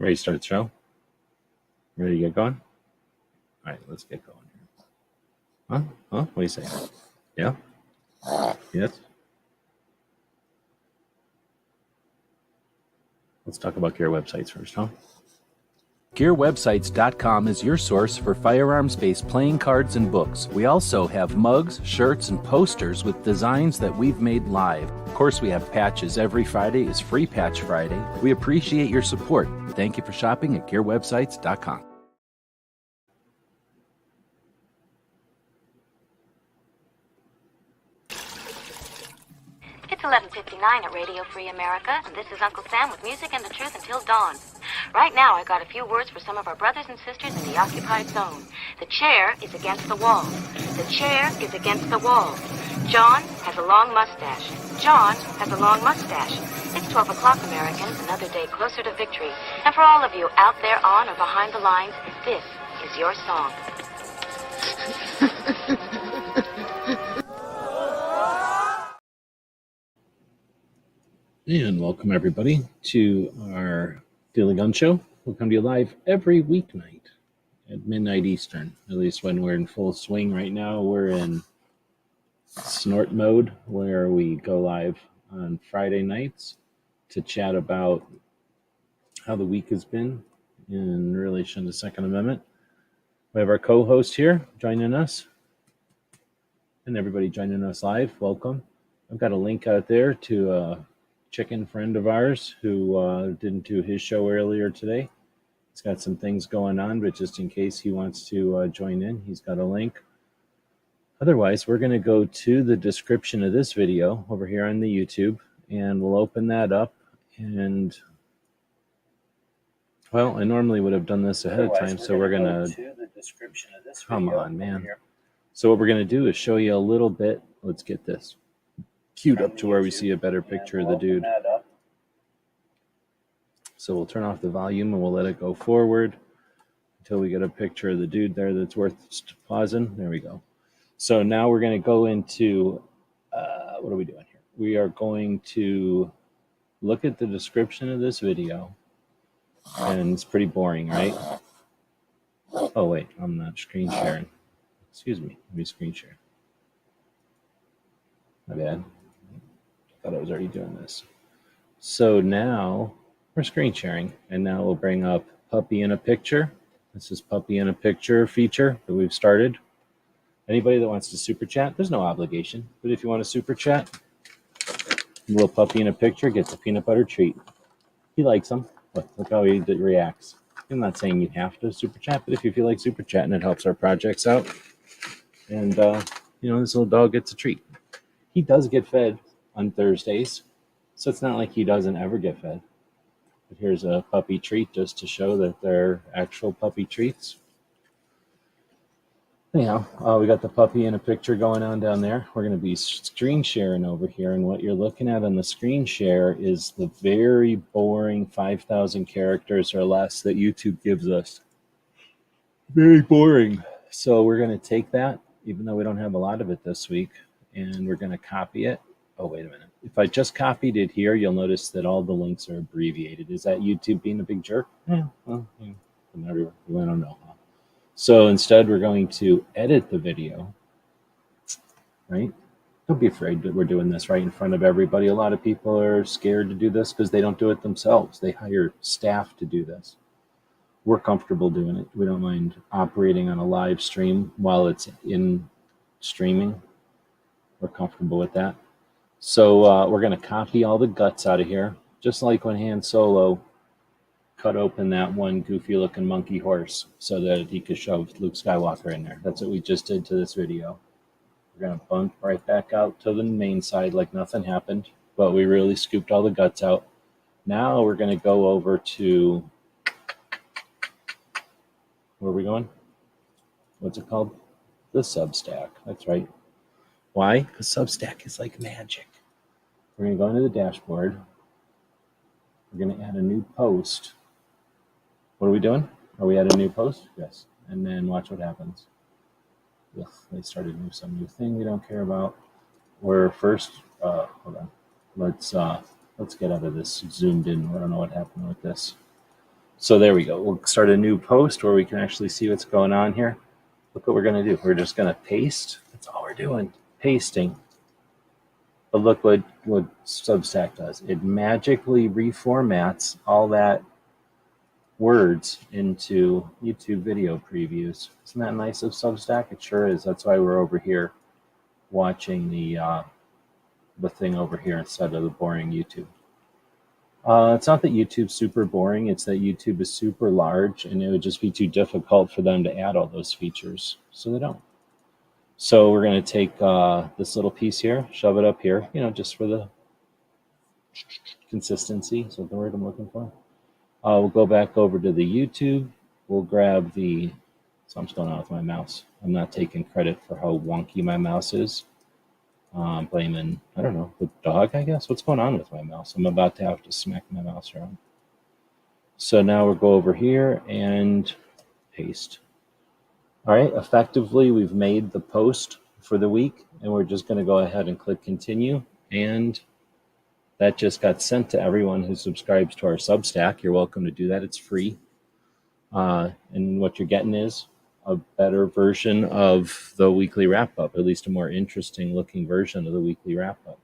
Ready to start the show? Ready to get going? All right, let's get going here. Huh? What do you say? Yeah? Yes? Let's talk about gear websites first, huh? GearWebsites.com is your source for firearms-based playing cards and books. We also have mugs, shirts, and posters with designs that we've made live. Of course, we have patches. Every Friday is Free Patch Friday. We appreciate your support. Thank you for shopping at GearWebsites.com. It's 11:59 at Radio Free America, and this is Uncle Sam with music and the truth until dawn. Right now, I got a few words for some of our brothers and sisters in the occupied zone. The chair is against the wall. The chair is against the wall. John has a long mustache. John has a long mustache. It's 12 o'clock, Americans, another day closer to victory. And for all of you out there on or behind the lines, this is your song. And welcome everybody to our Daily Gun Show. We'll come to you live every weeknight at midnight Eastern, at least when we're in full swing. Right now we're in snort mode, where we go live on Friday nights to chat about how the week has been in relation to the Second Amendment. We have our co-host here joining us, and everybody joining us live, welcome. I've got a link out there to a chicken friend of ours who didn't do his show earlier today. He's got some things going on, but just in case he wants to join in, he's got a link. Otherwise, we're going to go to the description of this video over here on the YouTube, and we'll open that up. And, well, I normally would have done this ahead of time, so we're going to come on, man. So what we're going to do is show you a little bit. Let's get this queued up to where we see a better picture of the dude. So we'll turn off the volume and we'll let it go forward until we get a picture of the dude there that's worth pausing. There we go. So now we're going to go into, what are we doing here? We are going to look at the description of this video, and it's pretty boring, right? Oh wait, I'm not screen sharing. Excuse me, let me screen share. My bad. Thought I was already doing this. So now we're screen sharing, and now we'll bring up Puppy in a Picture. This is Puppy in a Picture feature that we've started. Anybody that wants to super chat, there's no obligation, but if you want to super chat, a little Puppy in a Picture gets a peanut butter treat. He likes them. Look how he reacts. I'm not saying you have to super chat, but if you feel like super chatting, it helps our projects out. And, this little dog gets a treat. He does get fed on Thursdays, so it's not like he doesn't ever get fed. But here's a puppy treat just to show that they're actual puppy treats. Anyhow, we got the Puppy in a Picture going on down there. We're going to be screen sharing over here, and what you're looking at on the screen share is the very boring 5,000 characters or less that YouTube gives us. Very boring. So we're going to take that, even though we don't have a lot of it this week, and we're going to copy it. Oh, wait a minute. If I just copied it here, you'll notice that all the links are abbreviated. Is that YouTube being a big jerk? Yeah, well, from everywhere. I don't know. So instead, we're going to edit the video, right? Don't be afraid that we're doing this right in front of everybody. A lot of people are scared to do this because they don't do it themselves. They hire staff to do this. We're comfortable doing it. We don't mind operating on a live stream while it's in streaming. We're comfortable with that. So we're going to copy all the guts out of here, just like when Han Solo cut open that one goofy-looking monkey horse so that he could shove Luke Skywalker in there. That's what we just did to this video. We're going to bump right back out to the main side like nothing happened, but we really scooped all the guts out. Now we're going to go over to, where are we going? What's it called? The Substack. That's right. Why? Because Substack is like magic. We're going to go into the dashboard. We're going to add a new post. What are we doing? Are we adding a new post? Yes. And then watch what happens. Ugh, they started some new thing we don't care about. We're first, hold on. Let's get out of this zoomed in. I don't know what happened with this. So there we go. We'll start a new post where we can actually see what's going on here. Look what we're going to do. We're just going to paste. That's all we're doing, pasting. But look what Substack does. It magically reformats all that words into YouTube video previews. Isn't that nice of Substack? It sure is. That's why we're over here watching the thing over here instead of the boring YouTube. It's not that YouTube's super boring. It's that YouTube is super large, and it would just be too difficult for them to add all those features. So they don't. So we're going to take this little piece here, shove it up here, just for the consistency. Is that the word I'm looking for? We'll go back over to the YouTube. We'll grab something's going on with my mouse. I'm not taking credit for how wonky my mouse is. Blaming, I don't know, the dog, I guess. What's going on with my mouse? I'm about to have to smack my mouse around. So now we'll go over here and paste. All right, effectively, we've made the post for the week, and we're just going to go ahead and click continue. And that just got sent to everyone who subscribes to our Substack. You're welcome to do that. It's free. And what you're getting is a better version of the weekly wrap-up, at least a more interesting looking version of the weekly wrap-up.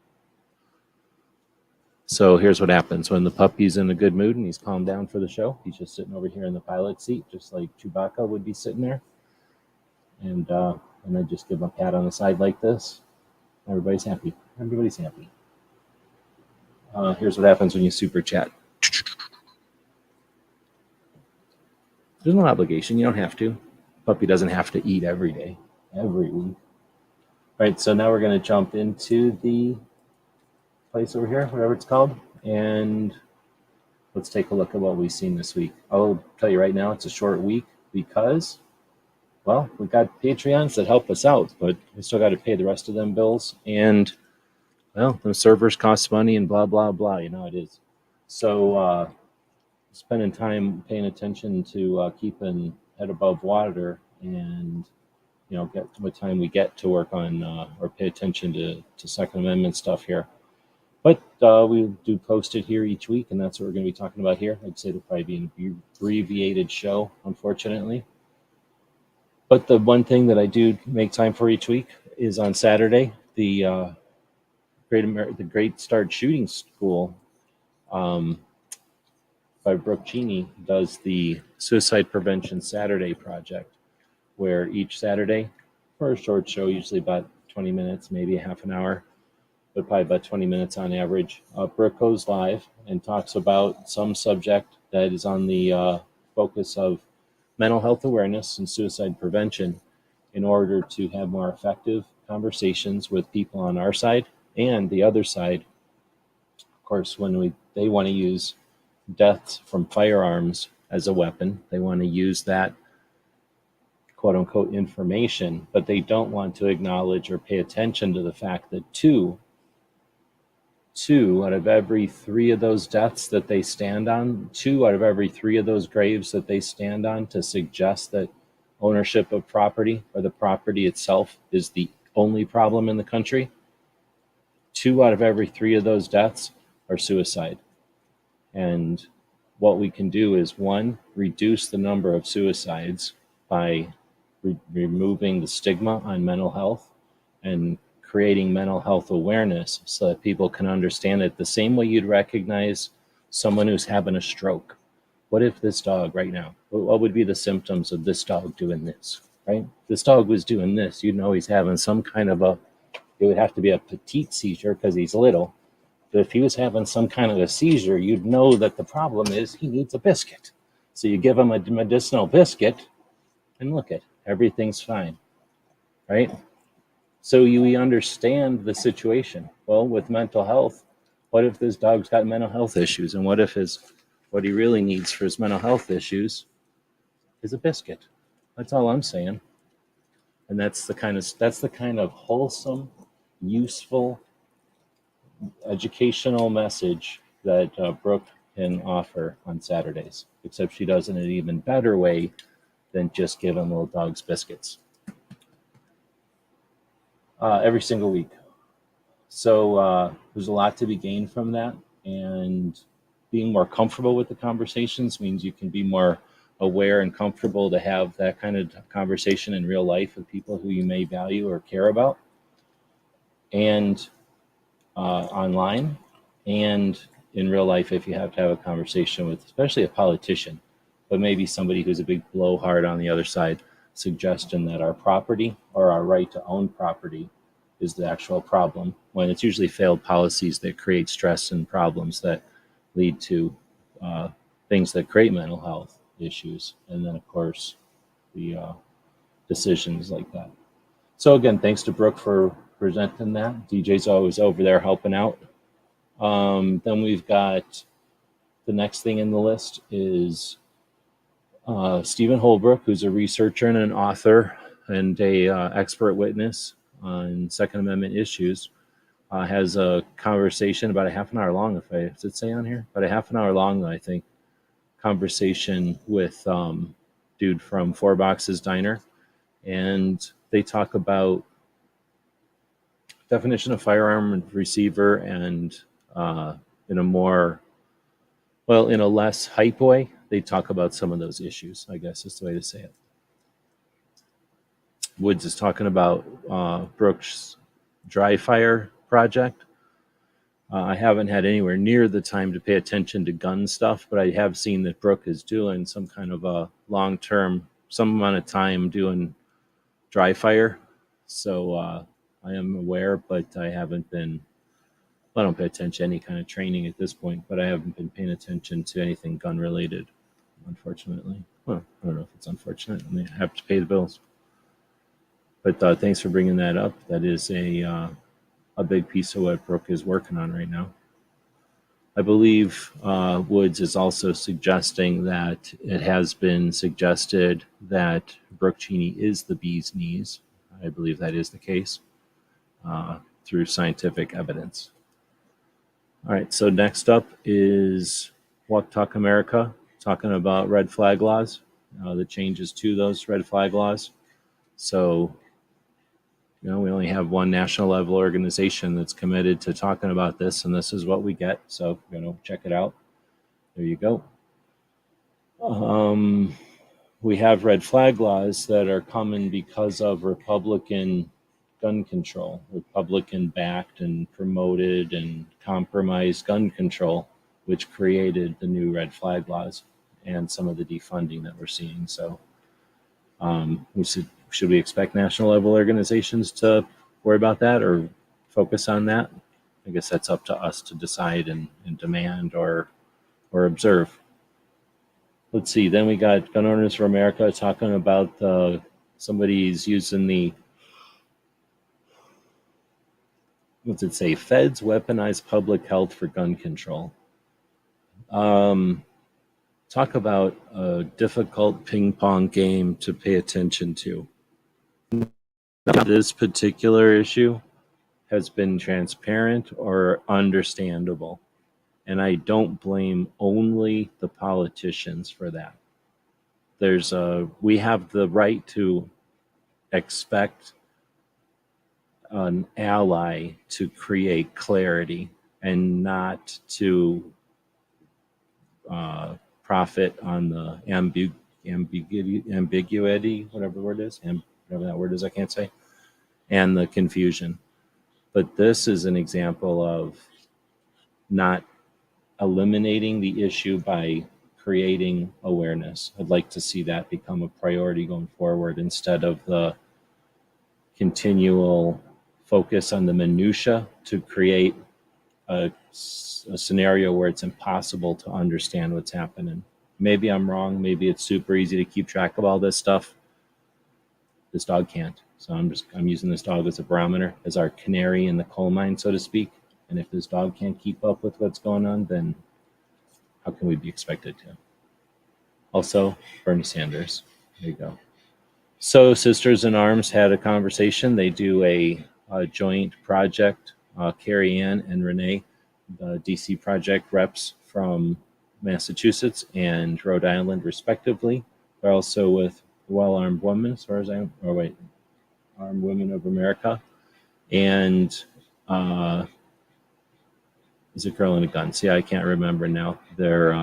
So here's what happens when the puppy's in a good mood and he's calmed down for the show. He's just sitting over here in the pilot seat, just like Chewbacca would be sitting there. And I just give him a pat on the side like this. Everybody's happy. Everybody's happy. Here's what happens when you super chat. There's no obligation. You don't have to. Puppy doesn't have to eat every day, every week. All right, so now we're going to jump into the place over here, whatever it's called, and let's take a look at what we've seen this week. I'll tell you right now, it's a short week because, well, we've got Patreons that help us out, but we still got to pay the rest of them bills, and, well, the servers cost money and blah, blah, blah. You know how it is. So spending time paying attention to keeping head above water and, get what time we get to work on or pay attention to Second Amendment stuff here. But we do post it here each week, and that's what we're going to be talking about here. I'd say it'll probably be an abbreviated show, unfortunately. But the one thing that I do make time for each week is on Saturday, the Great Start Shooting School by Brooke Cheney does the Suicide Prevention Saturday project, where each Saturday, for a short show, usually about 20 minutes, maybe a half an hour, but probably about 20 minutes on average, Brooke goes live and talks about some subject that is on the focus of mental health awareness and suicide prevention in order to have more effective conversations with people on our side and the other side. Of course, when they want to use deaths from firearms as a weapon, they want to use that quote-unquote information, but they don't want to acknowledge or pay attention to the fact that two out of every three of those deaths that they stand on, 2 out of every 3 of those graves that they stand on to suggest that ownership of property or the property itself is the only problem in the country, 2 out of every 3 of those deaths are suicide. And what we can do is, 1, reduce the number of suicides by removing the stigma on mental health and creating mental health awareness so that people can understand it the same way you'd recognize someone who's having a stroke. What if this dog right now, what would be the symptoms of this dog doing this, right? If this dog was doing this, you'd know he's having some kind of it would have to be a petite seizure because he's little. But if he was having some kind of a seizure, you'd know that the problem is he needs a biscuit. So you give him a medicinal biscuit and look at everything's fine, right? So we understand the situation. Well, with mental health, what if this dog's got mental health issues? And what if what he really needs for his mental health issues is a biscuit? That's all I'm saying. And that's the kind of wholesome, useful, educational message that Brooke can offer on Saturdays, except she does it in an even better way than just giving little dogs biscuits. Every single week. So there's a lot to be gained from that. And being more comfortable with the conversations means you can be more aware and comfortable to have that kind of conversation in real life with people who you may value or care about, and online, and in real life if you have to have a conversation with, especially a politician, but maybe somebody who's a big blowhard on the other side, suggestion that our property or our right to own property is the actual problem, when it's usually failed policies that create stress and problems that lead to things that create mental health issues. And then, of course, the decisions like that. So again, thanks to Brooke for presenting that. DJ's always over there helping out. Then we've got the next thing in the list is Stephen Holbrook, who's a researcher and an author and a expert witness on Second Amendment issues, has a conversation about a half an hour long, does it say on here? About a half an hour long, I think, conversation with dude from Four Boxes Diner. And they talk about definition of firearm and receiver, and in a less hype way, they talk about some of those issues, I guess is the way to say it. Woods is talking about Brooks' dry fire project. I haven't had anywhere near the time to pay attention to gun stuff, but I have seen that Brooke is doing some kind of a long-term, some amount of time doing dry fire. So I am aware, but I don't pay attention to any kind of training at this point, but I haven't been paying attention to anything gun related, unfortunately. Well, I don't know if it's unfortunate. I mean, I have to pay the bills. But thanks for bringing that up. That is a big piece of what Brooke is working on right now. I believe Woods is also suggesting that it has been suggested that Brooke Cheney is the bee's knees. I believe that is the case through scientific evidence. All right, so next up is Walk Talk America, talking about red flag laws, the changes to those red flag laws. So, we only have one national level organization that's committed to talking about this, and this is what we get. So, check it out. There you go. We have red flag laws that are coming because of Republican gun control, Republican-backed and promoted and compromised gun control, which created the new red flag laws and some of the defunding that we're seeing. So, should we expect national level organizations to worry about that or focus on that? I guess that's up to us to decide and demand or observe. Let's see. Then we got Gun Owners for America talking about somebody's using the, what's it say? Feds weaponize public health for gun control. Talk about a difficult ping pong game to pay attention to. This particular issue has been transparent or understandable, and I don't blame only the politicians for that. We have the right to expect an ally to create clarity and not to profit on the ambiguity, whatever the word is, whatever that word is, I can't say, and the confusion. But this is an example of not eliminating the issue by creating awareness. I'd like to see that become a priority going forward instead of the continual focus on the minutia to create a scenario where it's impossible to understand what's happening. Maybe I'm wrong. Maybe it's super easy to keep track of all this stuff. This dog can't. So I'm using this dog as a barometer, as our canary in the coal mine, so to speak. And if this dog can't keep up with what's going on, then how can we be expected to? Also, Bernie Sanders. There you go. So Sisters in Arms had a conversation. They do a joint project. Carrie Ann and Renee, the DC project reps from Massachusetts and Rhode Island, respectively. They're also with Well-Armed Women, as far as Armed Women of America. And is a girl and a gun. See, I can't remember now. They're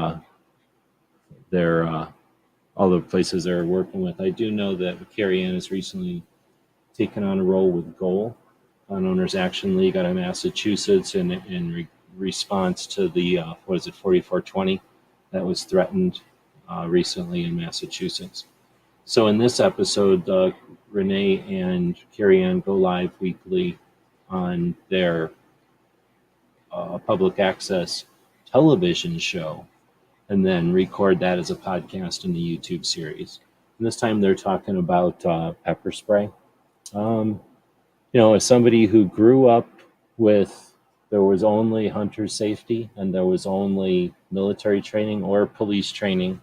all the places they're working with. I do know that Carrie Ann has recently taken on a role with Goal, Gun Owners Action League out of Massachusetts, in response to the 4420 that was threatened recently in Massachusetts. So in this episode, Renee and Carrie Ann go live weekly on their public access television show, and then record that as a podcast in the YouTube series. And this time they're talking about pepper spray. As somebody who grew up with, there was only hunter safety and there was only military training or police training,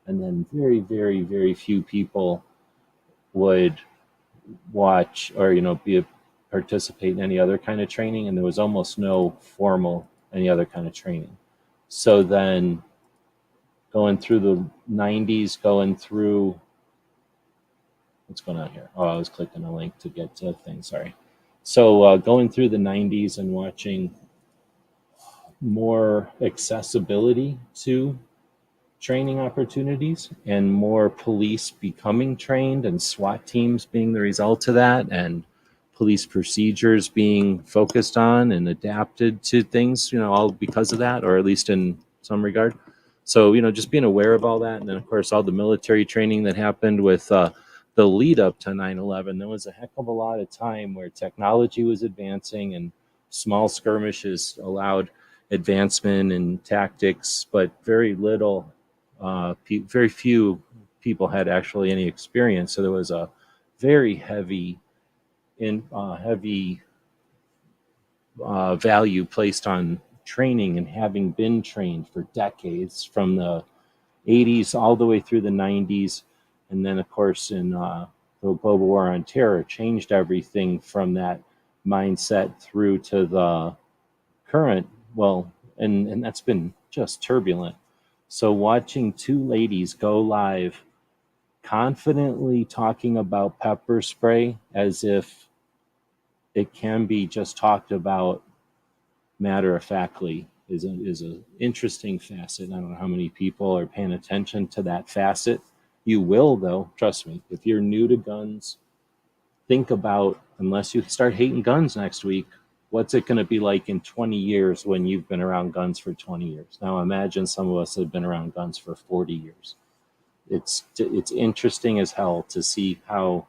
and then very, very, very few people would watch or participate in any other kind of training, and there was almost no formal any other kind of training. So then going through the 90s, going through, what's going on here? Oh, I was clicking a link to get to things, sorry. So going through the 90s and watching more accessibility to training opportunities and more police becoming trained and SWAT teams being the result of that, and police procedures being focused on and adapted to things, all because of that, or at least in some regard. So, just being aware of all that. And then, of course, all the military training that happened with the lead up to 9/11. There was a heck of a lot of time where technology was advancing and small skirmishes allowed advancement in tactics, but very little, very few people had actually any experience. So there was a very heavy value placed on training and having been trained for decades, from the 80s all the way through the 90s. And then, of course, in the global war on terror changed everything from that mindset through to the current, and that's been just turbulent. So watching two ladies go live confidently talking about pepper spray as if it can be just talked about matter-of-factly is an interesting facet. I don't know how many people are paying attention to that facet. You will, though, trust me. If you're new to guns, think about, unless you start hating guns next week, what's it going to be like in 20 years when you've been around guns for 20 years? Now imagine some of us have been around guns for 40 years. It's interesting as hell to see how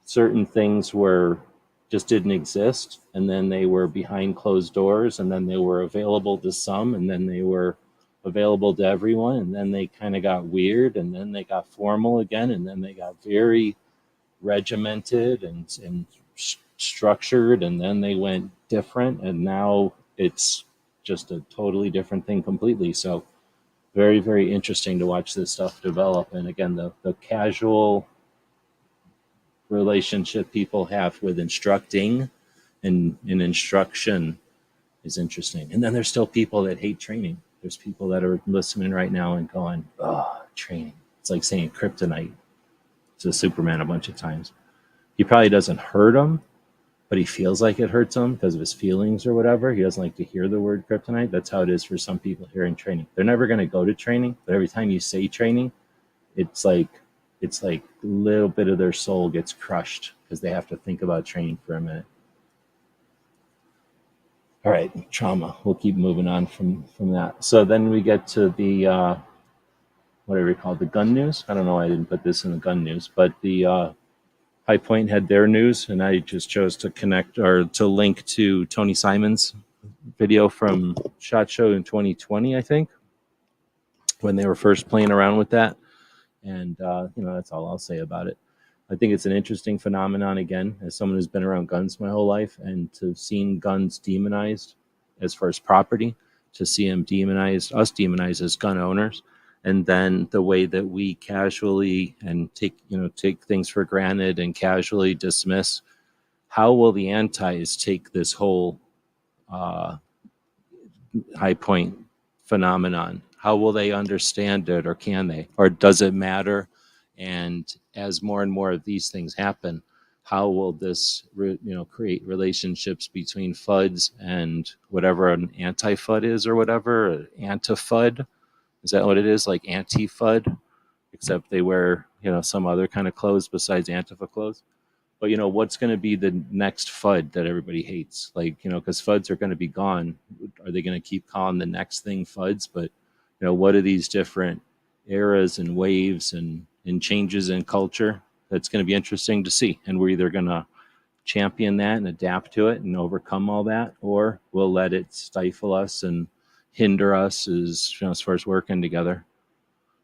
certain things just didn't exist, and then they were behind closed doors, and then they were available to some, and then they were available to everyone, and then they kind of got weird, and then they got formal again, and then they got very regimented and structured, and then they went different, and now it's just a totally different thing completely. So very, very interesting to watch this stuff develop. And again, the casual relationship people have with instructing and instruction is interesting. And then there's still people that hate training. There's people that are listening right now and going, oh, training. It's like saying kryptonite to Superman a bunch of times. He probably doesn't hurt him, but he feels like it hurts him because of his feelings or whatever. He doesn't like to hear the word kryptonite. That's how it is for some people hearing training. They're never going to go to training, but every time you say training, it's like a little bit of their soul gets crushed because they have to think about training for a minute. All right, trauma. We'll keep moving on from that. So then we get to the, whatever you call it, the gun news. I don't know why I didn't put this in the gun news, but the High Point had their news, and I just chose to connect or to link to Tony Simon's video from SHOT Show in 2020, I think, when they were first playing around with that. And, that's all I'll say about it. I think it's an interesting phenomenon, again, as someone who's been around guns my whole life, and to seeing guns demonized as far as property, to see them us demonized as gun owners, and then the way that we casually and take things for granted and casually dismiss. How will the antis take this whole High Point phenomenon? How will they understand it, or can they? Or does it matter? And as more and more of these things happen, how will this create relationships between FUDs and whatever an anti-FUD is, or whatever, anti-FUD. Is that what it is? Like anti-FUD, except they wear, some other kind of clothes besides Antifa clothes. But, what's going to be the next FUD that everybody hates? Like, because FUDs are going to be gone. Are they going to keep calling the next thing FUDs? But, what are these different eras and waves and changes in culture? That's going to be interesting to see. And we're either going to champion that and adapt to it and overcome all that, or we'll let it stifle us and hinder us as far as working together.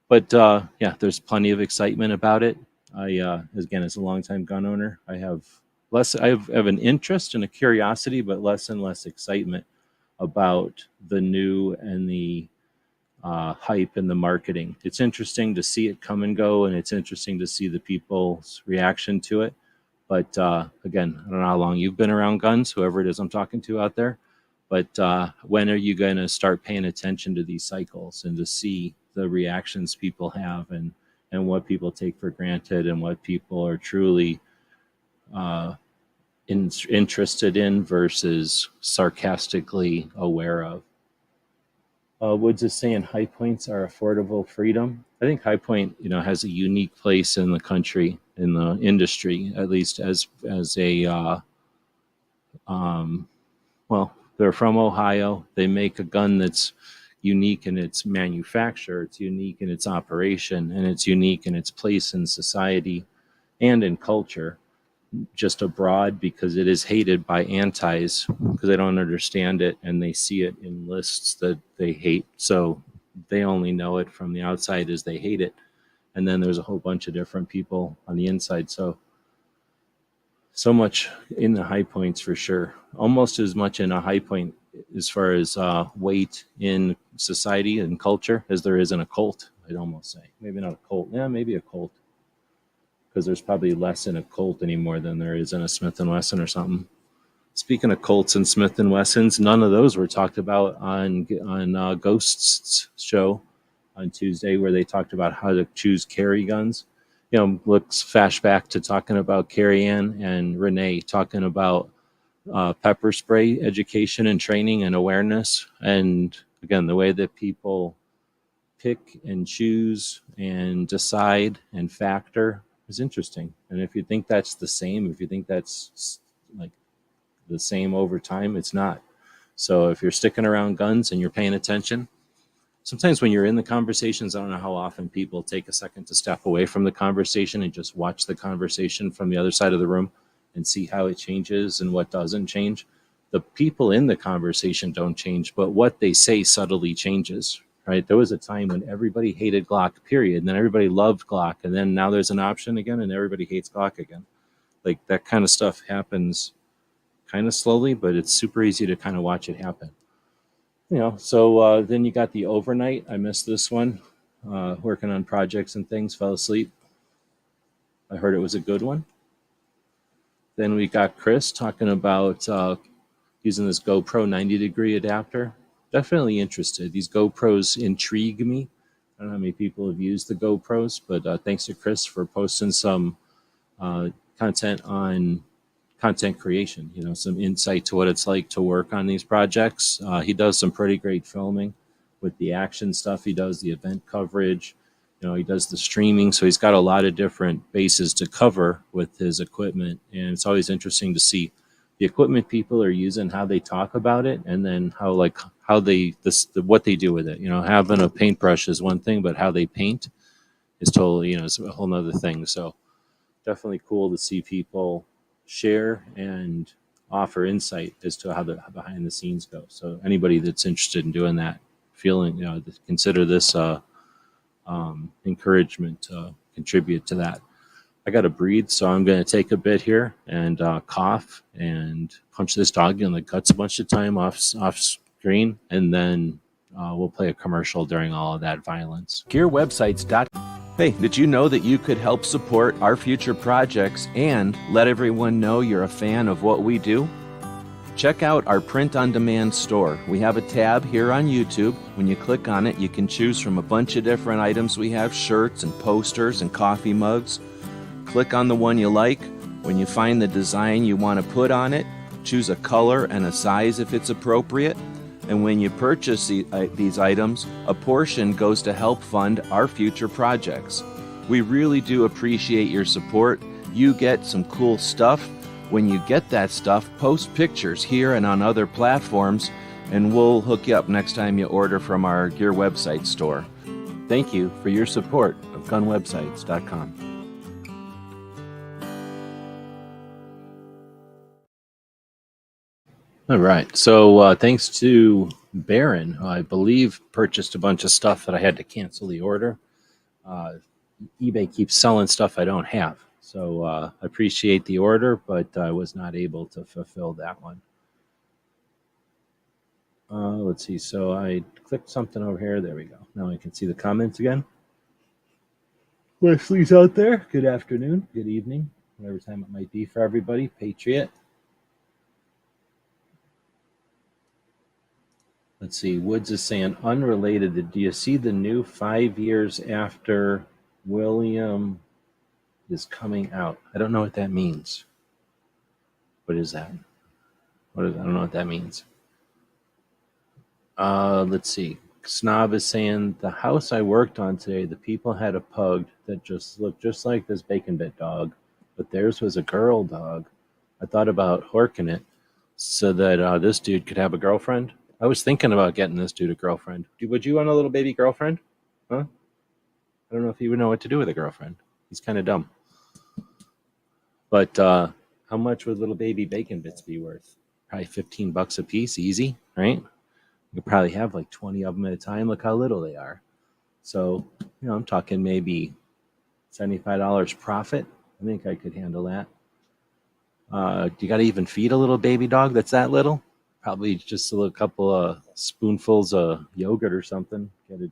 But there's plenty of excitement about it. Again, as a longtime gun owner, I have an interest and a curiosity, but less and less excitement about the new and the hype and the marketing. It's interesting to see it come and go, and it's interesting to see the people's reaction to it. But again, I don't know how long you've been around guns, whoever it is I'm talking to out there. But when are you going to start paying attention to these cycles and to see the reactions people have, and what people take for granted, and what people are truly interested in versus sarcastically aware of? Woods is saying High Points are affordable freedom. I think High Point, has a unique place in the country, in the industry, at least as a, they're from Ohio. They make a gun that's unique in its manufacture, it's unique in its operation, and it's unique in its place in society and in culture, just abroad, because it is hated by antis because they don't understand it and they see it in lists that they hate. So they only know it from the outside as they hate it. And then there's a whole bunch of different people on the inside. So much in the High Points for sure. Almost as much in a High Point as far as weight in society and culture as there is in a Colt, I'd almost say. Maybe not a Colt. Yeah, maybe a Colt. Because there's probably less in a Colt anymore than there is in a Smith & Wesson or something. Speaking of Colts and Smith & Wessons, none of those were talked about on Ghost's show on Tuesday, where they talked about how to choose carry guns. Looks flashback to talking about Carrie Ann and Renee talking about pepper spray education and training and awareness. And again, the way that people pick and choose and decide and factor is interesting. And if you think that's the same, if you think that's like the same over time, it's not. So if you're sticking around guns and you're paying attention, sometimes when you're in the conversations, I don't know how often people take a second to step away from the conversation and just watch the conversation from the other side of the room and see how it changes and what doesn't change. The people in the conversation don't change, but what they say subtly changes, right? There was a time when everybody hated Glock, period, and then everybody loved Glock, and then now there's an option again, and everybody hates Glock again. Like, that kind of stuff happens kind of slowly, but it's super easy to kind of watch it happen. So then you got the overnight. I missed this one, working on projects and things, fell asleep. I heard it was a good one. Then we got Chris talking about using this GoPro 90-degree adapter. Definitely interested. These GoPros intrigue me. I don't know how many people have used the GoPros, but thanks to Chris for posting some content on content creation, some insight to what it's like to work on these projects. He does some pretty great filming with the action stuff. He does the event coverage. He does the streaming. So he's got a lot of different bases to cover with his equipment. And it's always interesting to see the equipment people are using, how they talk about it, and then what they do with it. Having a paintbrush is one thing, but how they paint is totally, it's a whole nother thing. So definitely cool to see people share and offer insight as to how the behind the scenes go. So anybody that's interested in doing that, consider this encouragement to contribute to that. I got to breathe, so I'm going to take a bit here and cough and punch this dog in the guts a bunch of time off screen, and then we'll play a commercial during all of that violence. GearWebsites.com. Hey, did you know that you could help support our future projects and let everyone know you're a fan of what we do? Check out our print-on-demand store. We have a tab here on YouTube. When you click on it, you can choose from a bunch of different items. We have shirts and posters and coffee mugs. Click on the one you like, When you find the design you want to put on it, choose a color and a size if it's appropriate. And when you purchase these items, a portion goes to help fund our future projects. We really do appreciate your support. You get some cool stuff. When you get that stuff, post pictures here and on other platforms, and we'll hook you up next time you order from our gear website store. Thank you for your support of gunwebsites.com. All right. So thanks to Baron, who I believe purchased a bunch of stuff that I had to cancel the order. eBay keeps selling stuff I don't have. So I appreciate the order, but I was not able to fulfill that one. Let's see. So I clicked something over here. There we go. Now I can see the comments again. Wesley's out there. Good afternoon. Good evening. Whatever time it might be for everybody. Patriot. Let's see. Woods is saying unrelated. Do you see the new 5 years after William is coming out? I don't know what that means. What is that? I don't know what that means. Let's see. Snob is saying the house I worked on today, the people had a pug that just looked just like this bacon bit dog, but theirs was a girl dog. I thought about horking it so that this dude could have a girlfriend. I was thinking about getting this dude a girlfriend. Would you want a little baby girlfriend? Huh? I don't know if he would know what to do with a girlfriend. He's kind of dumb. But how much would little baby bacon bits be worth? Probably $15 a piece, easy, right? You could probably have like 20 of them at a time. Look how little they are. So, I'm talking maybe $75 profit. I think I could handle that. You got to even feed a little baby dog that's that little? Probably just a couple of spoonfuls of yogurt or something. Get it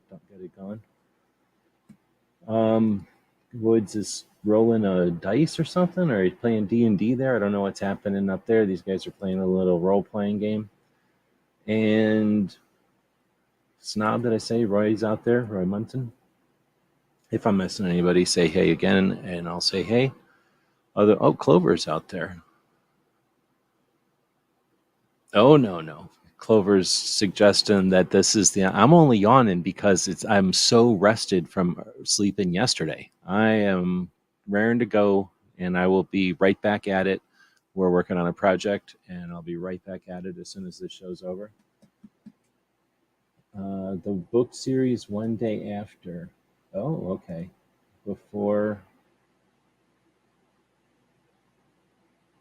going. Woods is rolling a dice or something, or he's playing D&D there. I don't know what's happening up there. These guys are playing a little role-playing game. And Snob, did I say Roy's out there? Roy Munson? If I'm missing anybody, say hey again, and I'll say hey. Clover's out there. Oh, no. Clover's suggesting that this is I'm only yawning because I'm so rested from sleeping yesterday. I am raring to go, and I will be right back at it. We're working on a project, and I'll be right back at it as soon as this show's over. The book series One Day After. Oh, okay. Before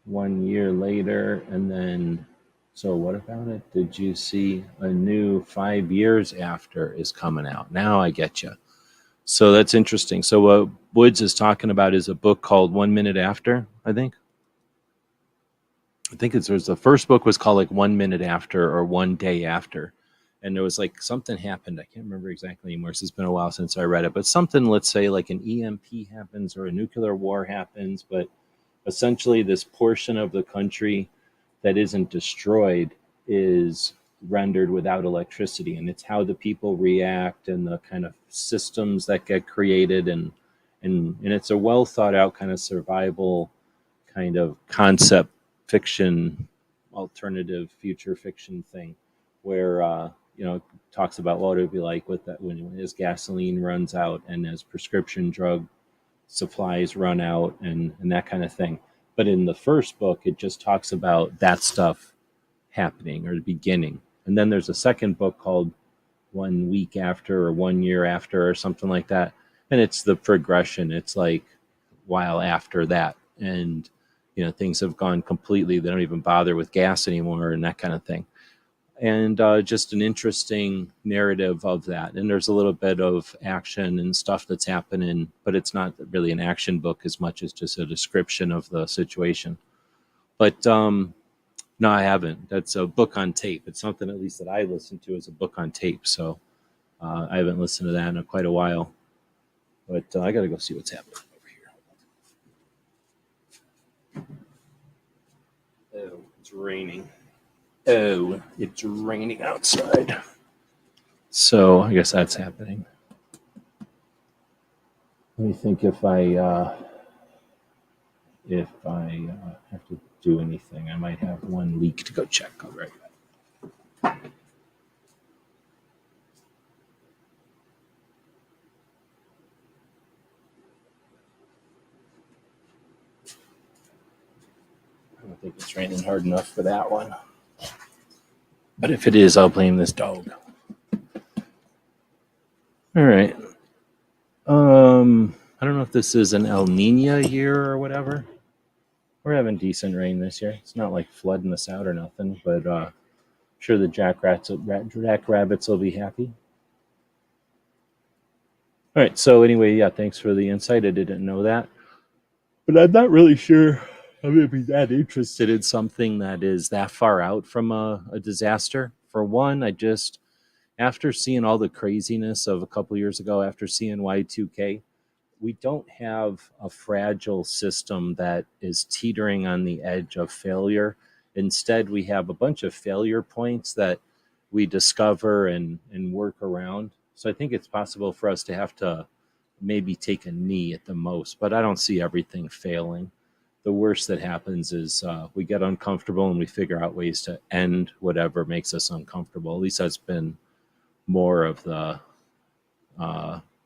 1 year later, and then, so what about it? Did you see a new 5 years after is coming out? Now I get you. So that's interesting. So what Woods is talking about is a book called 1 Minute After, I think. The first book was called like 1 Minute After or 1 Day After. And there was like something happened. I can't remember exactly anymore. So it's been a while since I read it. But something, let's say like an EMP happens or a nuclear war happens. But essentially this portion of the country that isn't destroyed is rendered without electricity. And it's how the people react and the kind of systems that get created. And it's a well thought out kind of survival kind of concept fiction, alternative future fiction thing where, talks about what it would be like with that when his gasoline runs out and as prescription drug supplies run out and that kind of thing. But in the first book, it just talks about that stuff happening or the beginning. And then there's a second book called 1 week after or 1 year after or something like that. And it's the progression. It's like while after that. And, things have gone completely. They don't even bother with gas anymore and that kind of thing. And just an interesting narrative of that. And there's a little bit of action and stuff that's happening, but it's not really an action book as much as just a description of the situation. But no, I haven't. That's a book on tape. It's something at least that I listen to as a book on tape. So I haven't listened to that in quite a while. But I got to go see what's happening over here. Oh, it's raining. Oh, it's raining outside. So I guess that's happening. Let me think if if I have to do anything. I might have one leak to go check. I'll be right back. I don't think it's raining hard enough for that one. But if it is, I'll blame this dog. All right. I don't know if this is an El Nino year or whatever. We're having decent rain this year. It's not like flooding us out or nothing, but I'm sure the jackrabbits will be happy. All right. So anyway, yeah, thanks for the insight. I didn't know that, but I'm not really sure I'm going to be that interested in something that is that far out from a disaster. For one, after seeing all the craziness of a couple years ago, after seeing Y2K, we don't have a fragile system that is teetering on the edge of failure. Instead, we have a bunch of failure points that we discover and work around. So I think it's possible for us to have to maybe take a knee at the most, but I don't see everything failing. The worst that happens is we get uncomfortable and we figure out ways to end whatever makes us uncomfortable. At least that's been more of the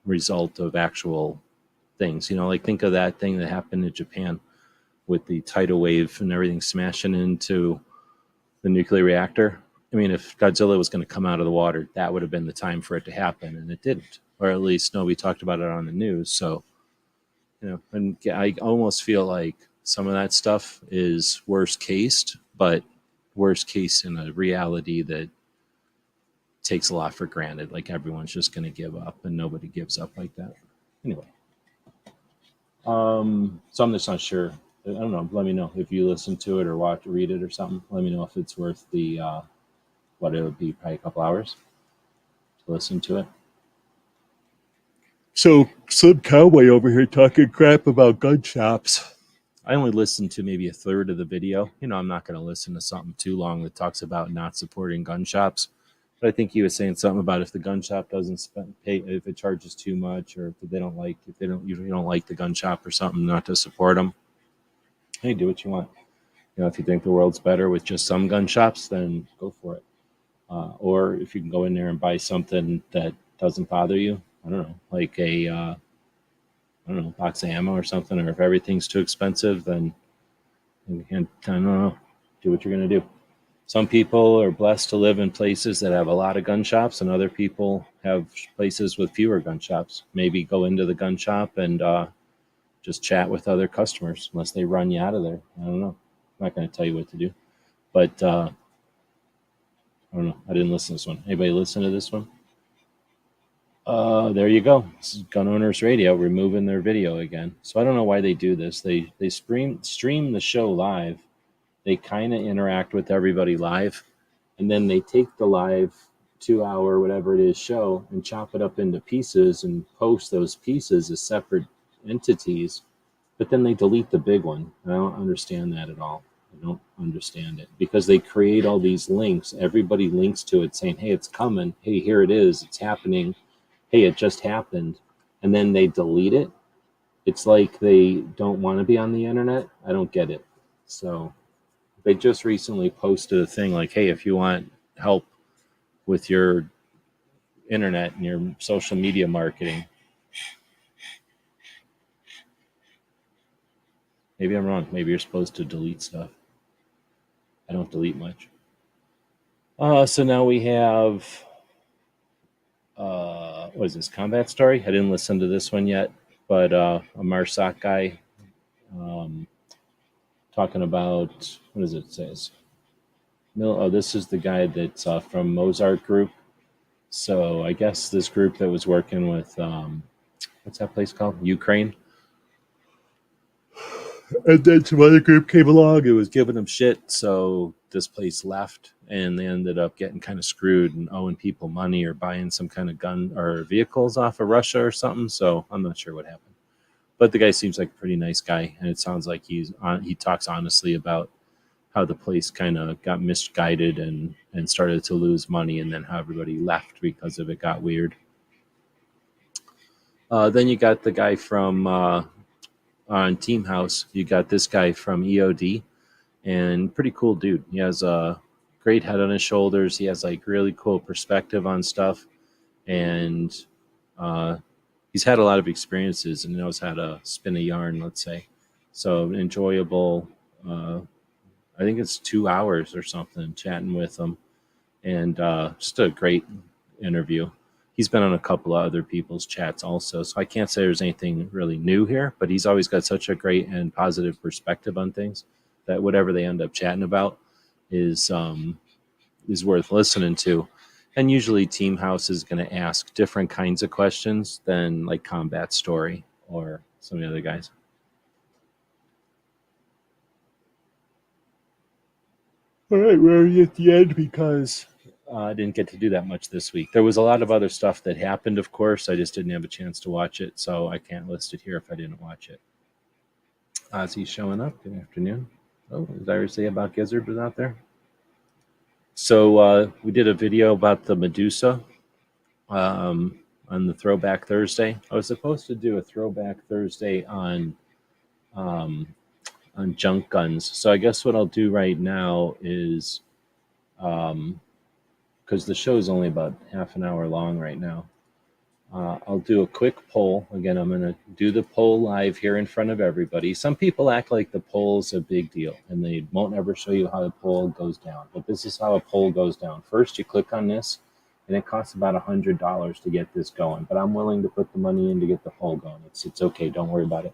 result of actual things. Like think of that thing that happened in Japan with the tidal wave and everything smashing into the nuclear reactor. I mean, if Godzilla was going to come out of the water, that would have been the time for it to happen, and it didn't. Or at least nobody talked about it on the news. So, and I almost feel like some of that stuff is worst case, but worst case in a reality that takes a lot for granted. Like everyone's just going to give up, and nobody gives up like that. Anyway. So I'm just not sure. I don't know. Let me know if you listen to it or read it or something. Let me know if it's worth the, what it would be, probably a couple hours to listen to it. So some cowboy over here talking crap about gun shops. I only listened to maybe a third of the video. I'm not going to listen to something too long that talks about not supporting gun shops. But I think he was saying something about if the gun shop doesn't pay, if it charges too much, or if you don't like the gun shop or something, not to support them. Hey, do what you want. If you think the world's better with just some gun shops, then go for it. Or if you can go in there and buy something that doesn't bother you, I don't know, like a box of ammo or something. Or if everything's too expensive, then you can't. I don't know. Do what you're gonna do. Some people are blessed to live in places that have a lot of gun shops, and other people have places with fewer gun shops. Maybe go into the gun shop and just chat with other customers, unless they run you out of there. I don't know. I'm not going to tell you what to do. But I don't know. I didn't listen to this one. Anybody listen to this one? There you go. This is Gun Owners Radio removing their video again. So I don't know why they do this. They stream the show live. They kind of interact with everybody live, and then they take the live 2-hour, whatever it is, show and chop it up into pieces and post those pieces as separate entities, but then they delete the big one. I don't understand that at all. I don't understand it, because they create all these links. Everybody links to it saying, hey, it's coming. Hey, here it is. It's happening. Hey, it just happened. And then they delete it. It's like they don't want to be on the internet. I don't get it. So they just recently posted a thing like, hey, if you want help with your internet and your social media marketing. Maybe I'm wrong. Maybe you're supposed to delete stuff. I don't delete much. So now we have, what is this, Combat Story? I didn't listen to this one yet, but a MARSOC guy talking about, what does it say? This is the guy that's from Mozart group. So I guess this group that was working with, what's that place called? Ukraine. And then some other group came along. It was giving them shit. So this place left, and they ended up getting kind of screwed and owing people money or buying some kind of gun or vehicles off of Russia or something. So I'm not sure what happened. But the guy seems like a pretty nice guy, and it sounds like he talks honestly about how the place kind of got misguided and started to lose money, and then how everybody left because of it got weird. Then you got the guy from on Team House, you got this guy from EOD, and pretty cool dude. He has a great head on his shoulders. He has like really cool perspective on stuff, and he's had a lot of experiences and knows how to spin a yarn, let's say. So enjoyable. I think it's 2 hours or something chatting with him, and just a great interview. He's been on a couple of other people's chats also, so I can't say there's anything really new here, but he's always got such a great and positive perspective on things that whatever they end up chatting about is worth listening to. And usually Team House is going to ask different kinds of questions than like Combat Story or some of the other guys. All right, we're at the end because I didn't get to do that much this week. There was a lot of other stuff that happened, of course. I just didn't have a chance to watch it, so I can't list it here if I didn't watch it. Ozzy's showing up. Good afternoon. Oh, did I ever say about Gizzard was out there? So we did a video about the Medusa on the Throwback Thursday. I was supposed to do a Throwback Thursday on junk guns. So I guess what I'll do right now is, because the show is only about half an hour long right now, I'll do a quick poll. Again, I'm going to do the poll live here in front of everybody. Some people act like the poll's a big deal, and they won't ever show you how the poll goes down. But this is how a poll goes down. First, you click on this, and it costs about $100 to get this going. But I'm willing to put the money in to get the poll going. It's okay. Don't worry about it.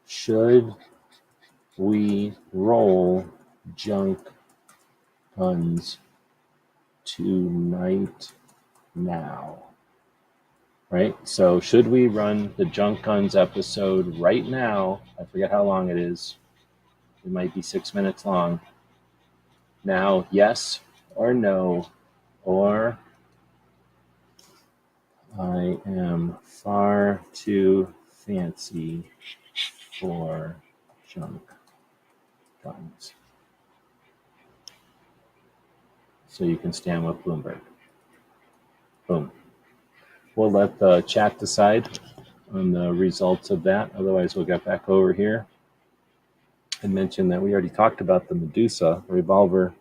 Should we roll junk guns tonight now? Right? So should we run the junk guns episode right now? I forget how long it is. It might be 6 minutes long. Now, yes or no, or I am far too fancy for junk guns. So you can stand with Bloomberg. Boom. We'll let the chat decide on the results of that. Otherwise, we'll get back over here and mention that we already talked about the Medusa revolver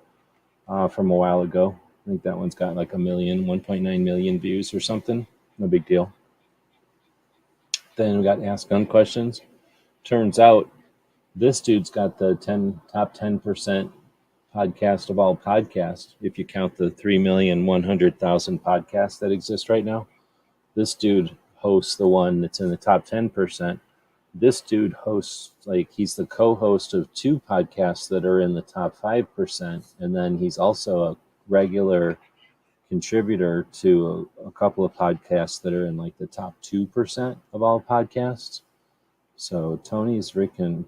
from a while ago. I think that one's got like 1.9 million views or something. No big deal. Then we got Ask Gun Questions. Turns out this dude's got the top 10% podcast of all podcasts. If you count the 3,100,000 podcasts that exist right now, this dude hosts the one that's in the top 10%. This dude hosts, like, he's the co-host of 2 podcasts that are in the top 5%. And then he's also a regular contributor to a couple of podcasts that are in like the top 2% of all podcasts. So Tony's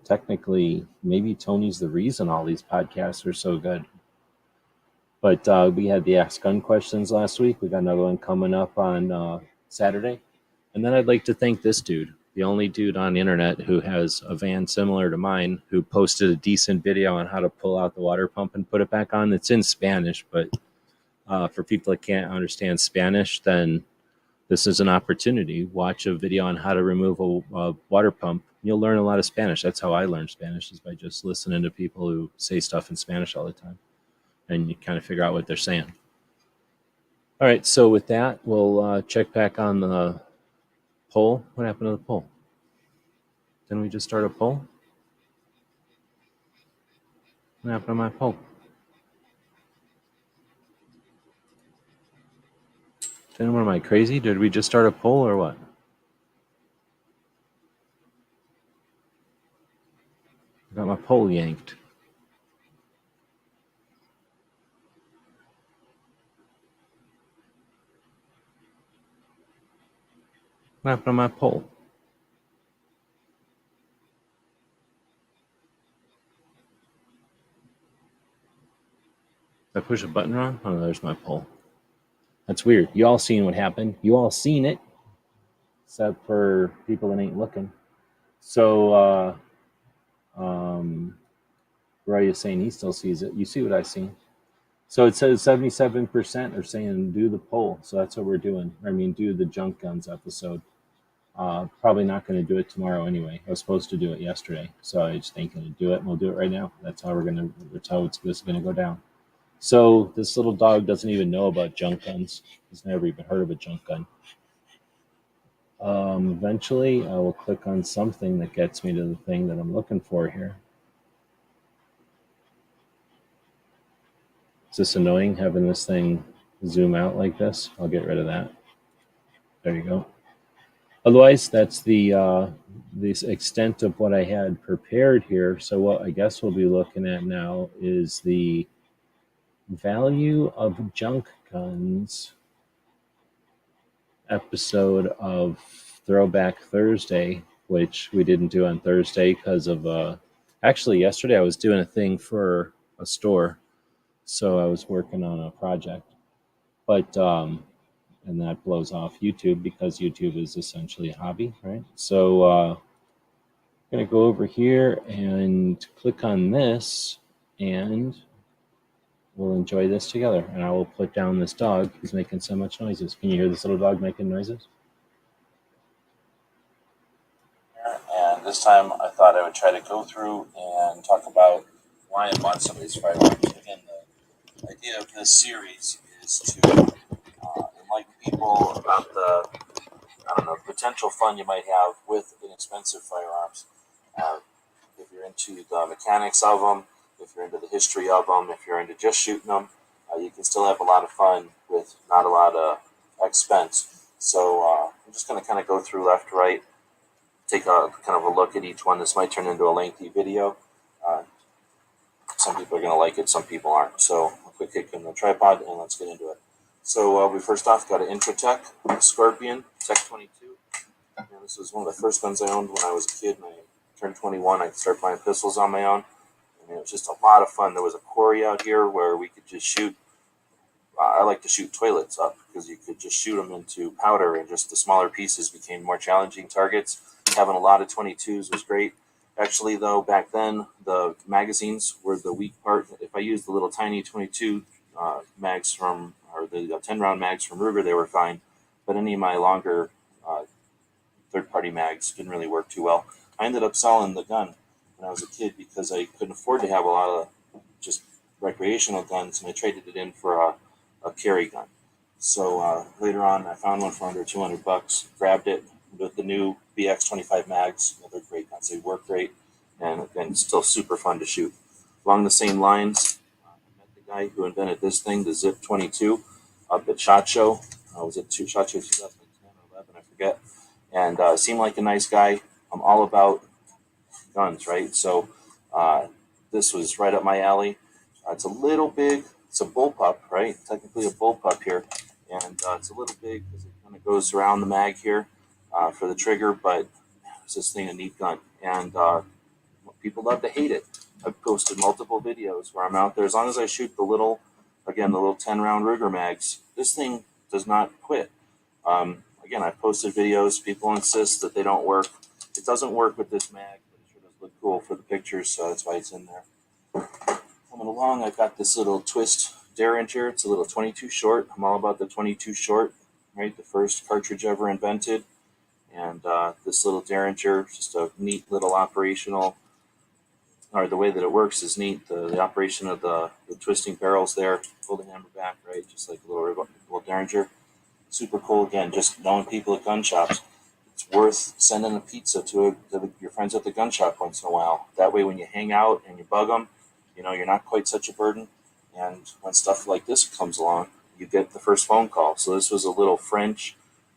technically, maybe Tony's the reason all these podcasts are so good. But we had the Ask Gun Questions last week. We got another one coming up on Saturday. And then I'd like to thank this dude, the only dude on the internet who has a van similar to mine, who posted a decent video on how to pull out the water pump and put it back on. It's in Spanish, but for people that can't understand Spanish, then this is an opportunity. Watch a video on how to remove a water pump. You'll learn a lot of Spanish. That's how I learned Spanish, is by just listening to people who say stuff in Spanish all the time. And you kind of figure out what they're saying. All right, so with that, we'll check back on the poll. What happened to the poll? Didn't we just start a poll? What happened to my poll? Am I crazy? Did we just start a poll or what? I got my poll yanked. What happened to my poll? Did I push a button wrong? Oh, there's my poll. That's weird. You all seen what happened. You all seen it, except for people that ain't looking. So, Roy is saying he still sees it. You see what I seen. So it says 77% are saying do the poll. So that's what we're doing. I mean, do the junk guns episode. Probably not going to do it tomorrow anyway. I was supposed to do it yesterday, so I was thinking to do it, and we'll do it right now. That's how this is going to go down. So this little dog doesn't even know about junk guns. He's never even heard of a junk gun. Eventually, I will click on something that gets me to the thing that I'm looking for here. Is this annoying, having this thing zoom out like this? I'll get rid of that. There you go. Otherwise, that's the extent of what I had prepared here. So what I guess we'll be looking at now is the value of junk guns episode of Throwback Thursday, which we didn't do on Thursday because of actually yesterday I was doing a thing for a store, so I was working on a project, but and that blows off YouTube because YouTube is essentially a hobby, right? So I'm gonna go over here and click on this, and we'll enjoy this together. And I will put down this dog. He's making so much noises. Can you hear this little dog making noises? And this time I thought I would try to go through and talk about why I bought some of these firearms. Again, the idea of this series is to enlighten people about the, potential fun you might have with inexpensive firearms. If you're into the mechanics of them, if you're into the history of them, if you're into just shooting them, you can still have a lot of fun with not a lot of expense. So I'm just going to kind of go through left to right, take a kind of a look at each one. This might turn into a lengthy video. Some people are going to like it, some people aren't. So a quick kick in the tripod, and let's get into it. So we first off got an Intratec Scorpion Tech 22. And this was one of the first guns I owned when I was a kid, and I turned 21. I started buying pistols on my own. And it was just a lot of fun. There was a quarry out here where we could just shoot. I like to shoot toilets up because you could just shoot them into powder, and just the smaller pieces became more challenging targets. Having a lot of 22s was great. Actually, though, back then, the magazines were the weak part. If I used the little tiny 22 mags from, or the 10-round mags from Ruger, they were fine. But any of my longer third-party mags didn't really work too well. I ended up selling the gun when I was a kid because I couldn't afford to have a lot of just recreational guns, and I traded it in for a carry gun. So later on, I found one for under $200, grabbed it with the new BX25 mags. They're great guns. They work great, and still super fun to shoot. Along the same lines, I met the guy who invented this thing, the Zip 22, up at SHOT Show. Was it SHOT Show 2010 or 11? I forget. And seemed like a nice guy. I'm all about guns, right? So this was right up my alley. It's a little big. It's a bullpup, right? Technically a bullpup here. And it's a little big because it kind of goes around the mag here for the trigger, but it's this thing a neat gun. And people love to hate it. I've posted multiple videos where I'm out there. As long as I shoot the little 10-round Ruger mags, this thing does not quit. Again, I've posted videos. People insist that they don't work. It doesn't work with this mag, but it sure does look cool for the pictures, so that's why it's in there. Coming along, I've got this little twist Derringer. It's a little 22 short. I'm all about the 22 short, right? The first cartridge ever invented. And this little Derringer, just a neat little operational, or the way that it works is neat. The operation of the twisting barrels there, pull the hammer back, right? Just like a little Derringer. Super cool. Again, just knowing people at gun shops. It's worth sending a pizza to your friends at the gun shop once in a while. That way when you hang out and you bug them, you're not quite such a burden. And when stuff like this comes along, you get the first phone call. So this was a little French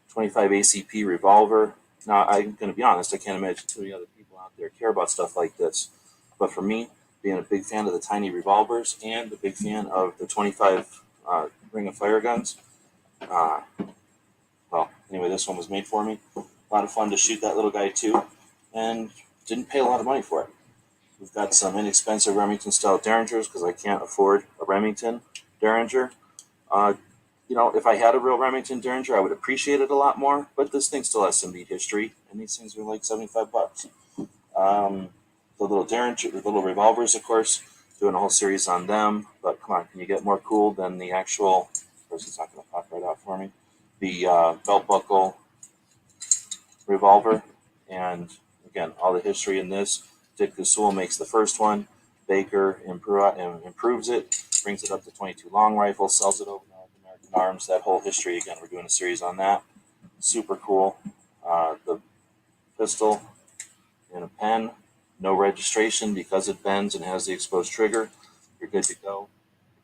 25 ACP revolver. Now, I'm going to be honest, I can't imagine too many other people out there care about stuff like this. But for me, being a big fan of the tiny revolvers and a big fan of the 25 Ring of Fire guns, well, anyway, this one was made for me. A lot of fun to shoot that little guy too, and didn't pay a lot of money for it. We've got some inexpensive Remington-style Derringers because I can't afford a Remington Derringer. If I had a real Remington Derringer, I would appreciate it a lot more, but this thing still has some neat history, and these things are like $75. The little Derringer, the little revolvers, of course, doing a whole series on them, but come on, can you get more cool than the actual, of course it's not going to pop right out for me, the belt buckle revolver. And again, all the history in this. Dick Gasul makes the first one. Baker improves it, brings it up to 22 long rifle, sells it over to American Arms. That whole history, again, we're doing a series on that. Super cool. The pistol and a pen, no registration because it bends and has the exposed trigger. You're good to go.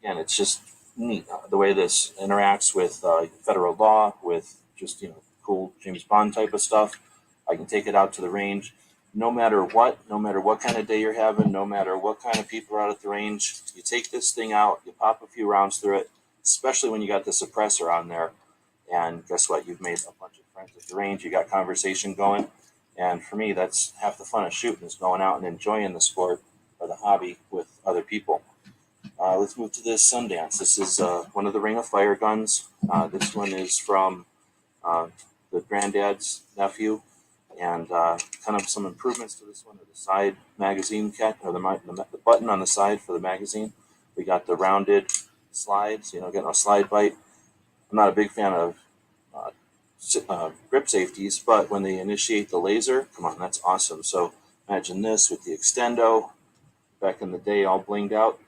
Again, it's just neat the way this interacts with federal law, with just cool James Bond type of stuff. I can take it out to the range, no matter what kind of day you're having, no matter what kind of people are out at the range. You take this thing out, you pop a few rounds through it, especially when you got the suppressor on there, and guess what? You've made a bunch of friends at the range. You got conversation going, and for me, that's half the fun of shooting, is going out and enjoying the sport or the hobby with other people. Let's move to this Sundance. This is one of the Ring of Fire guns. This one is from the granddad's nephew, and kind of some improvements to this one are the side magazine cap, or the button on the side for the magazine. We got the rounded slides, getting a slide bite. I'm not a big fan of grip safeties, but when they initiate the laser, come on, that's awesome. So imagine this with the extendo back in the day, all blinged out.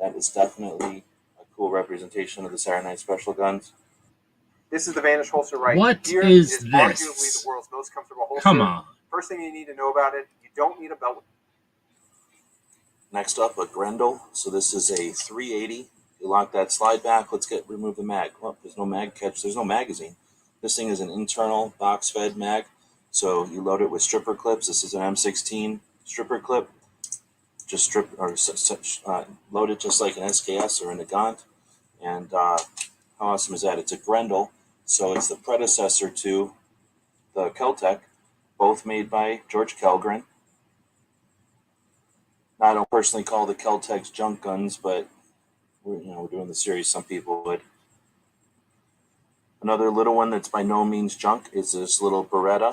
That is definitely a cool representation of the Saturday Night Special guns. This is the Vanish holster right What here. is It is this? arguably the world's most comfortable holster. Come on. First thing you need to know about it, you don't need a belt. Next up, a Grendel. So this is a 380. You lock that slide back. Let's remove the mag. Well, there's no mag catch. There's no magazine. This thing is an internal box-fed mag. So you load it with stripper clips. This is an M16 stripper clip. Just load it just like an SKS or an Nagant. And how awesome is that? It's a Grendel, so it's the predecessor to the Keltec, both made by George Kellgren. Now, I don't personally call the Keltecs junk guns, but we're doing the series. Some people would. Another little one that's by no means junk is this little Beretta.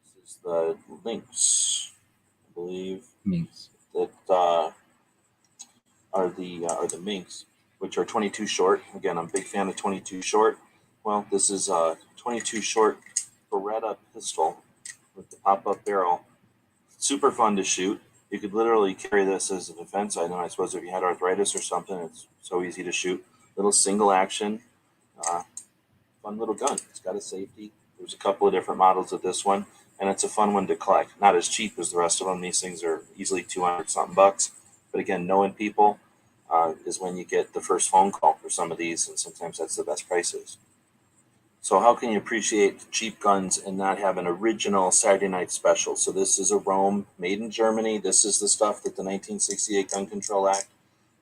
This is the Lynx, I believe. Minx. That are the Minks, which are 22 short. Again, I'm a big fan of 22 short. Well, this is a 22 short Beretta pistol with the pop-up barrel. Super fun to shoot. You could literally carry this as a defense item. I suppose if you had arthritis or something, it's so easy to shoot. Little single action, fun little gun. It's got a safety. There's a couple of different models of this one, and it's a fun one to collect. Not as cheap as the rest of them. These things are easily 200 something bucks. But again, knowing people is when you get the first phone call for some of these, and sometimes that's the best prices. So how can you appreciate cheap guns and not have an original Saturday Night Special? So this is a Rome made in Germany. This is the stuff that the 1968 Gun Control Act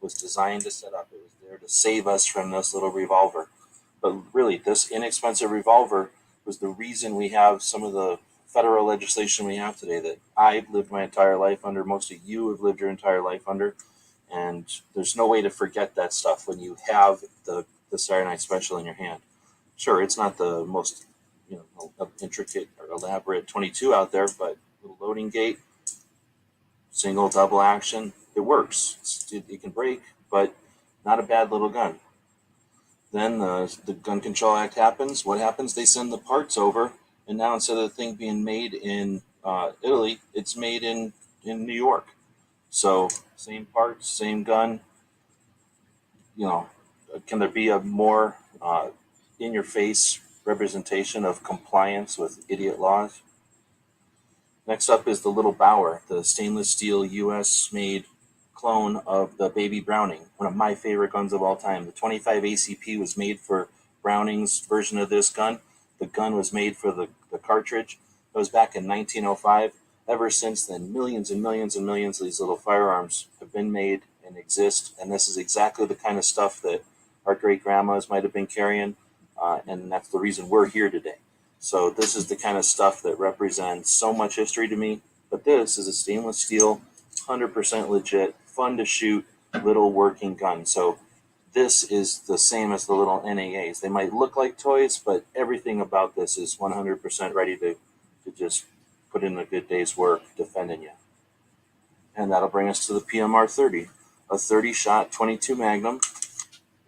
was designed to set up. It was there to save us from this little revolver. But really, this inexpensive revolver was the reason we have some of the federal legislation we have today that I've lived my entire life under, most of you have lived your entire life under, and there's no way to forget that stuff when you have the Saturday Night Special in your hand. Sure, it's not the most intricate or elaborate 22 out there, but little loading gate, single, double action, it works. It can break, but not a bad little gun. Then the Gun Control Act happens. What happens? They send the parts over, and now instead of the thing being made in Italy, it's made in New York. So same parts, same gun. Can there be a more in-your-face representation of compliance with idiot laws? Next up is the Little Bauer, the stainless steel U.S.-made clone of the Baby Browning, one of my favorite guns of all time. The 25 ACP was made for Browning's version of this gun. The gun was made for the cartridge. It was back in 1905. Ever since then, millions and millions and millions of these little firearms have been made and exist, and this is exactly the kind of stuff that our great-grandmas might have been carrying, and that's the reason we're here today. So this is the kind of stuff that represents so much history to me, but this is a stainless steel, 100% legit, fun to shoot, little working gun. So this is the same as the little NAAs. They might look like toys, but everything about this is 100% ready to just put in a good day's work defending you. And that'll bring us to the PMR 30, a 30-shot 22 Magnum,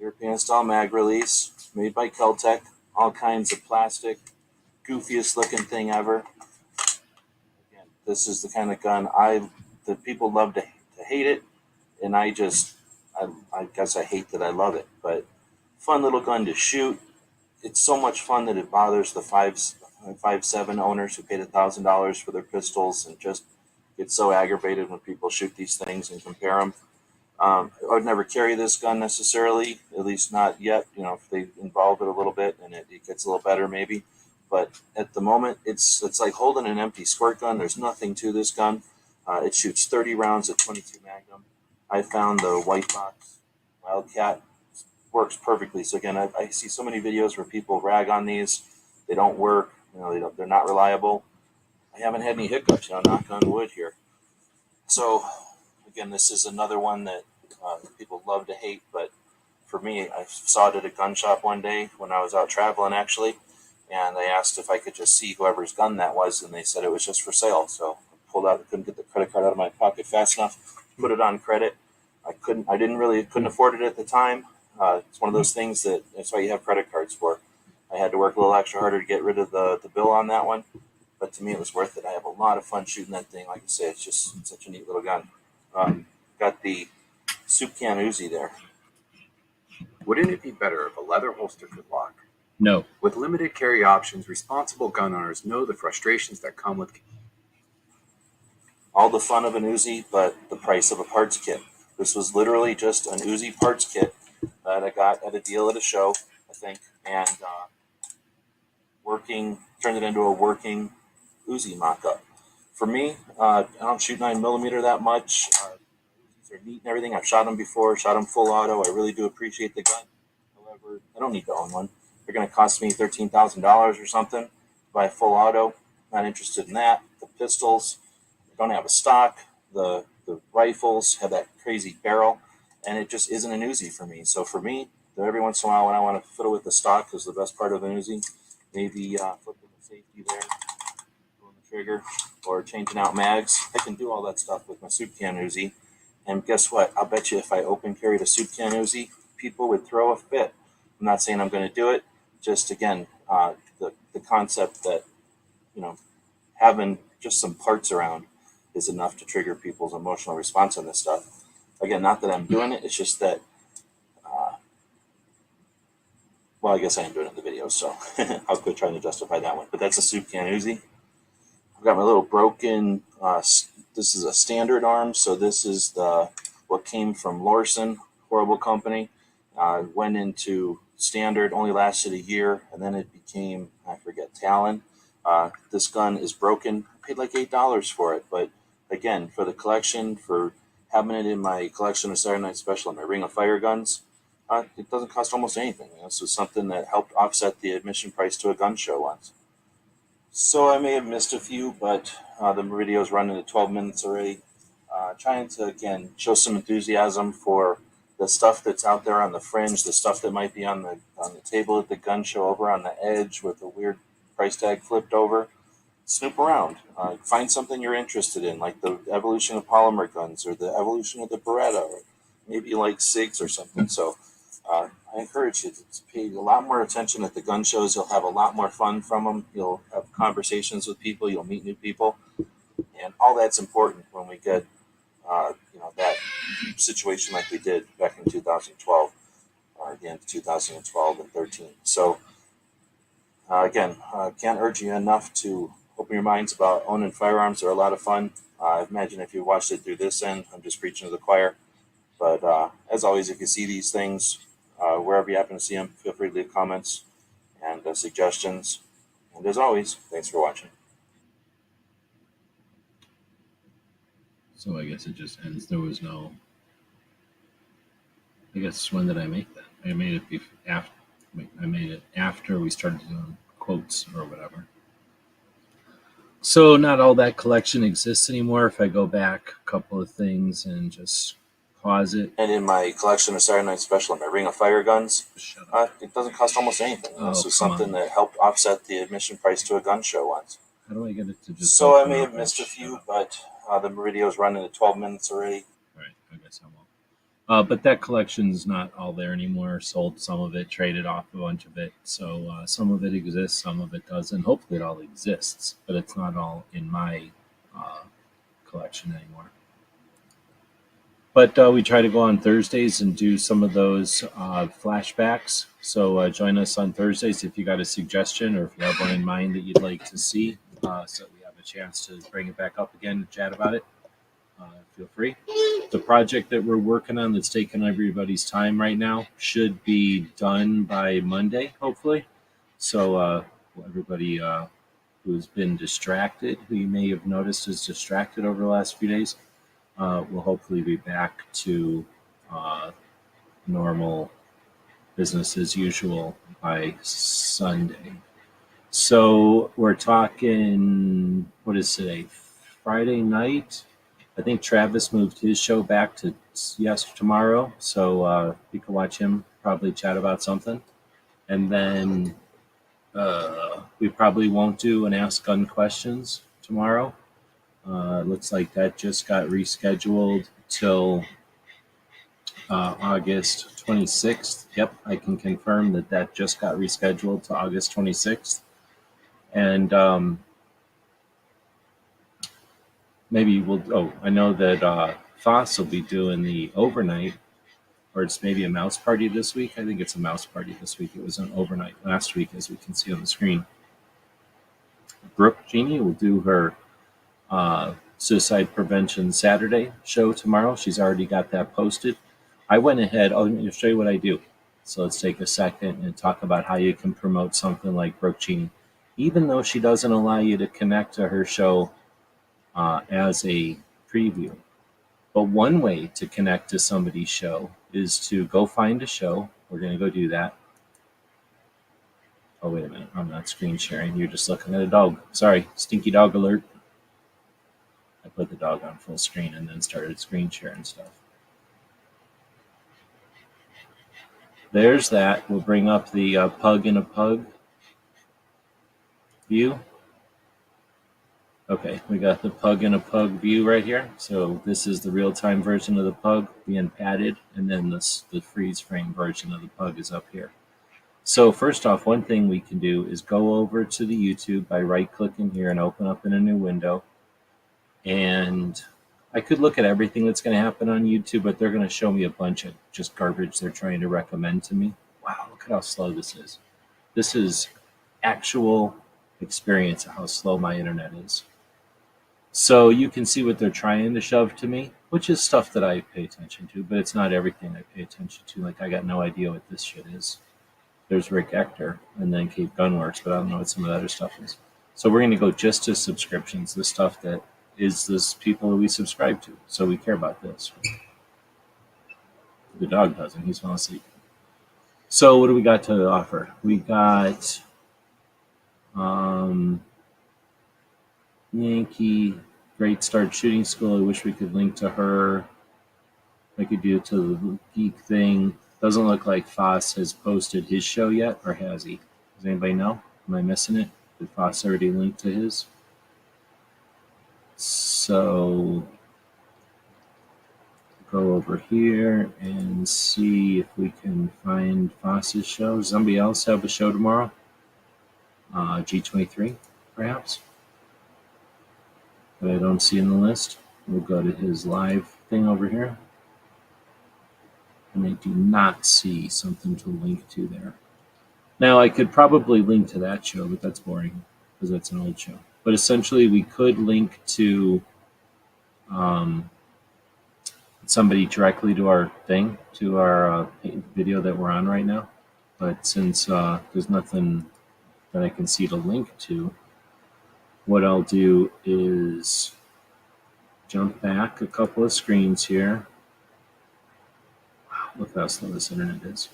European-style mag release, made by Keltec, all kinds of plastic, goofiest looking thing ever. Again, this is the kind of gun that people love to hate it, and I guess I hate that I love it. But fun little gun to shoot. It's so much fun that it bothers the 5.7 owners who paid $1,000 for their pistols and just get so aggravated when people shoot these things and compare them. I would never carry this gun necessarily, at least not yet. You know, if they involve it a little bit and it gets a little better, maybe. But at the moment, it's like holding an empty squirt gun. There's nothing to this gun. It shoots 30 rounds at 22 Magnum. I found the white box Wildcat works perfectly. So again, I see so many videos where people rag on these. They don't work. You know, they're not reliable. I haven't had any hiccups. You know, knock on wood here. So again, this is another one that people love to hate, but for me, I saw it at a gun shop one day when I was out traveling, actually, and I asked if I could just see whoever's gun that was, and they said it was just for sale. So I pulled out, I couldn't get the credit card out of my pocket fast enough, put it on credit. I couldn't afford it at the time. It's one of those things that's why you have credit cards for. I had to work a little extra harder to get rid of the bill on that one, but to me, it was worth it. I have a lot of fun shooting that thing. Like I say, it's just such a neat little gun. Got the soup can Uzi there. Wouldn't it be better if a leather holster could lock? No. With limited carry options, responsible gun owners know the frustrations that come with all the fun of an Uzi, but the price of a parts kit. This was literally just an Uzi parts kit that I got at a deal at a show, I think, and turned it into a working Uzi mock-up. For me, I don't shoot 9mm that much. They're neat and everything. I've shot them before, shot them full auto. I really do appreciate the gun. However, I don't need to own one. They're going to cost me $13,000 or something to buy a full auto. Not interested in that. The pistols, they don't have a stock. The rifles have that crazy barrel, and it just isn't an Uzi for me. So for me, every once in a while when I want to fiddle with the stock is the best part of an Uzi. Maybe flipping the safety there, pulling the trigger, or changing out mags. I can do all that stuff with my soup can Uzi. And guess what? I'll bet you if I open carried a soup can Uzi, people would throw a fit. I'm not saying I'm going to do it. Just again, the concept that, you know, having just some parts around is enough to trigger people's emotional response on this stuff. Again, not that I'm doing it. It's just that, well, I guess I am doing it in the video, so I'll quit trying to justify that one. But that's a soup can Uzi. I've got my little broken, this is a standard arm, so this is what came from Lorson, horrible company. Went into standard, only lasted a year, and then it became, I forget, Talon. This gun is broken. I paid like $8 for it, but again, for the collection, for having it in my collection of Saturday Night Special and my Ring of Fire guns, it doesn't cost almost anything. You know? So something that helped offset the admission price to a gun show once. So I may have missed a few, but the video's running at 12 minutes already. Trying to, again, show some enthusiasm for the stuff that's out there on the fringe, the stuff that might be on the table at the gun show over on the edge with a weird price tag flipped over. Snoop around. Find something you're interested in, like the evolution of polymer guns or the evolution of the Beretta, or maybe like SIGs or something. So I encourage you to pay a lot more attention at the gun shows. You'll have a lot more fun from them. You'll have conversations with people. You'll meet new people. And all that's important when we get that situation like we did back in 2012, or again 2012 and 13. So again, can't urge you enough to open your minds about owning firearms. They're a lot of fun. I imagine if you watched it through this end, I'm just preaching to the choir. But as always, if you see these things, wherever you happen to see them, feel free to leave comments and suggestions. And as always, thanks for watching. So I guess it just ends. There was no. I guess when did I make that? I made it after. I made it after we started doing quotes or whatever. So not all that collection exists anymore. If I go back a couple of things and just pause it. And in my collection of Saturday Night Special and my Ring of Fire guns, it doesn't cost almost anything. This is something that helped offset the admission price to a gun show once. How do I get it to just? So I may have missed a few, but the video's running at 12 minutes already. All right, I guess I won't. But that collection's not all there anymore. Sold some of it, traded off a bunch of it. So some of it exists, some of it doesn't. Hopefully it all exists, but it's not all in my collection anymore. But we try to go on Thursdays and do some of those flashbacks. So join us on Thursdays if you got a suggestion or if you have one in mind that you'd like to see. So we have a chance to bring it back up again and chat about it. Feel free. The project that we're working on that's taking everybody's time right now should be done by Monday, hopefully. So everybody who's been distracted, who you may have noticed is distracted over the last few days, will hopefully be back to normal business as usual by Sunday. So we're talking, what is today? Friday night? I think Travis moved his show back to tomorrow. So you can watch him probably chat about something. And then we probably won't do an Ask Gun Questions tomorrow. Looks like that just got rescheduled till August 26th. Yep, I can confirm that just got rescheduled to August 26th. And maybe I know that Foss will be doing the overnight, or it's maybe a mouse party this week. I think it's a mouse party this week. It was an overnight last week, as we can see on the screen. Brooke Jeannie will do her Suicide Prevention Saturday show tomorrow. She's already got that posted. I went ahead, let me show you what I do. So let's take a second and talk about how you can promote something like Brooke Jeannie. Even though she doesn't allow you to connect to her show as a preview. But one way to connect to somebody's show is to go find a show. We're going to go do that. Oh, wait a minute. I'm not screen sharing. You're just looking at a dog. Sorry, stinky dog alert. I put the dog on full screen and then started screen sharing stuff. There's that. We'll bring up the pug in a pug view. Okay, we got the pug in a pug view right here. So this is the real-time version of the pug being patted, and then the freeze frame version of the pug is up here. So first off, one thing we can do is go over to the YouTube by right-clicking here and open up in a new window. And I could look at everything that's going to happen on YouTube, but they're going to show me a bunch of just garbage they're trying to recommend to me. Wow, look at how slow this is. This is actual experience of how slow my internet is. So you can see what they're trying to shove to me, which is stuff that I pay attention to, but it's not everything I pay attention to. Like, I got no idea what this shit is. There's Rick Ector and then Cape Gunworks, but I don't know what some of the other stuff is. So we're going to go just to subscriptions, the stuff that is this people that we subscribe to. So we care about this. The dog doesn't. He's falling asleep. So what do we got to offer? We got Yankee, Great Start Shooting School. I wish we could link to her. I could do it to the geek thing. Doesn't look like Foss has posted his show yet, or has he? Does anybody know? Am I missing it? Did Foss already link to his? So go over here and see if we can find Foss's show. Does somebody else have a show tomorrow? G23, perhaps? That I don't see in the list. We'll go to his live thing over here. And I do not see something to link to there. Now, I could probably link to that show, but that's boring because that's an old show. But essentially, we could link to somebody directly to our thing, to our video that we're on right now. But since there's nothing that I can see to link to, what I'll do is jump back a couple of screens here. Wow, look how slow this internet is.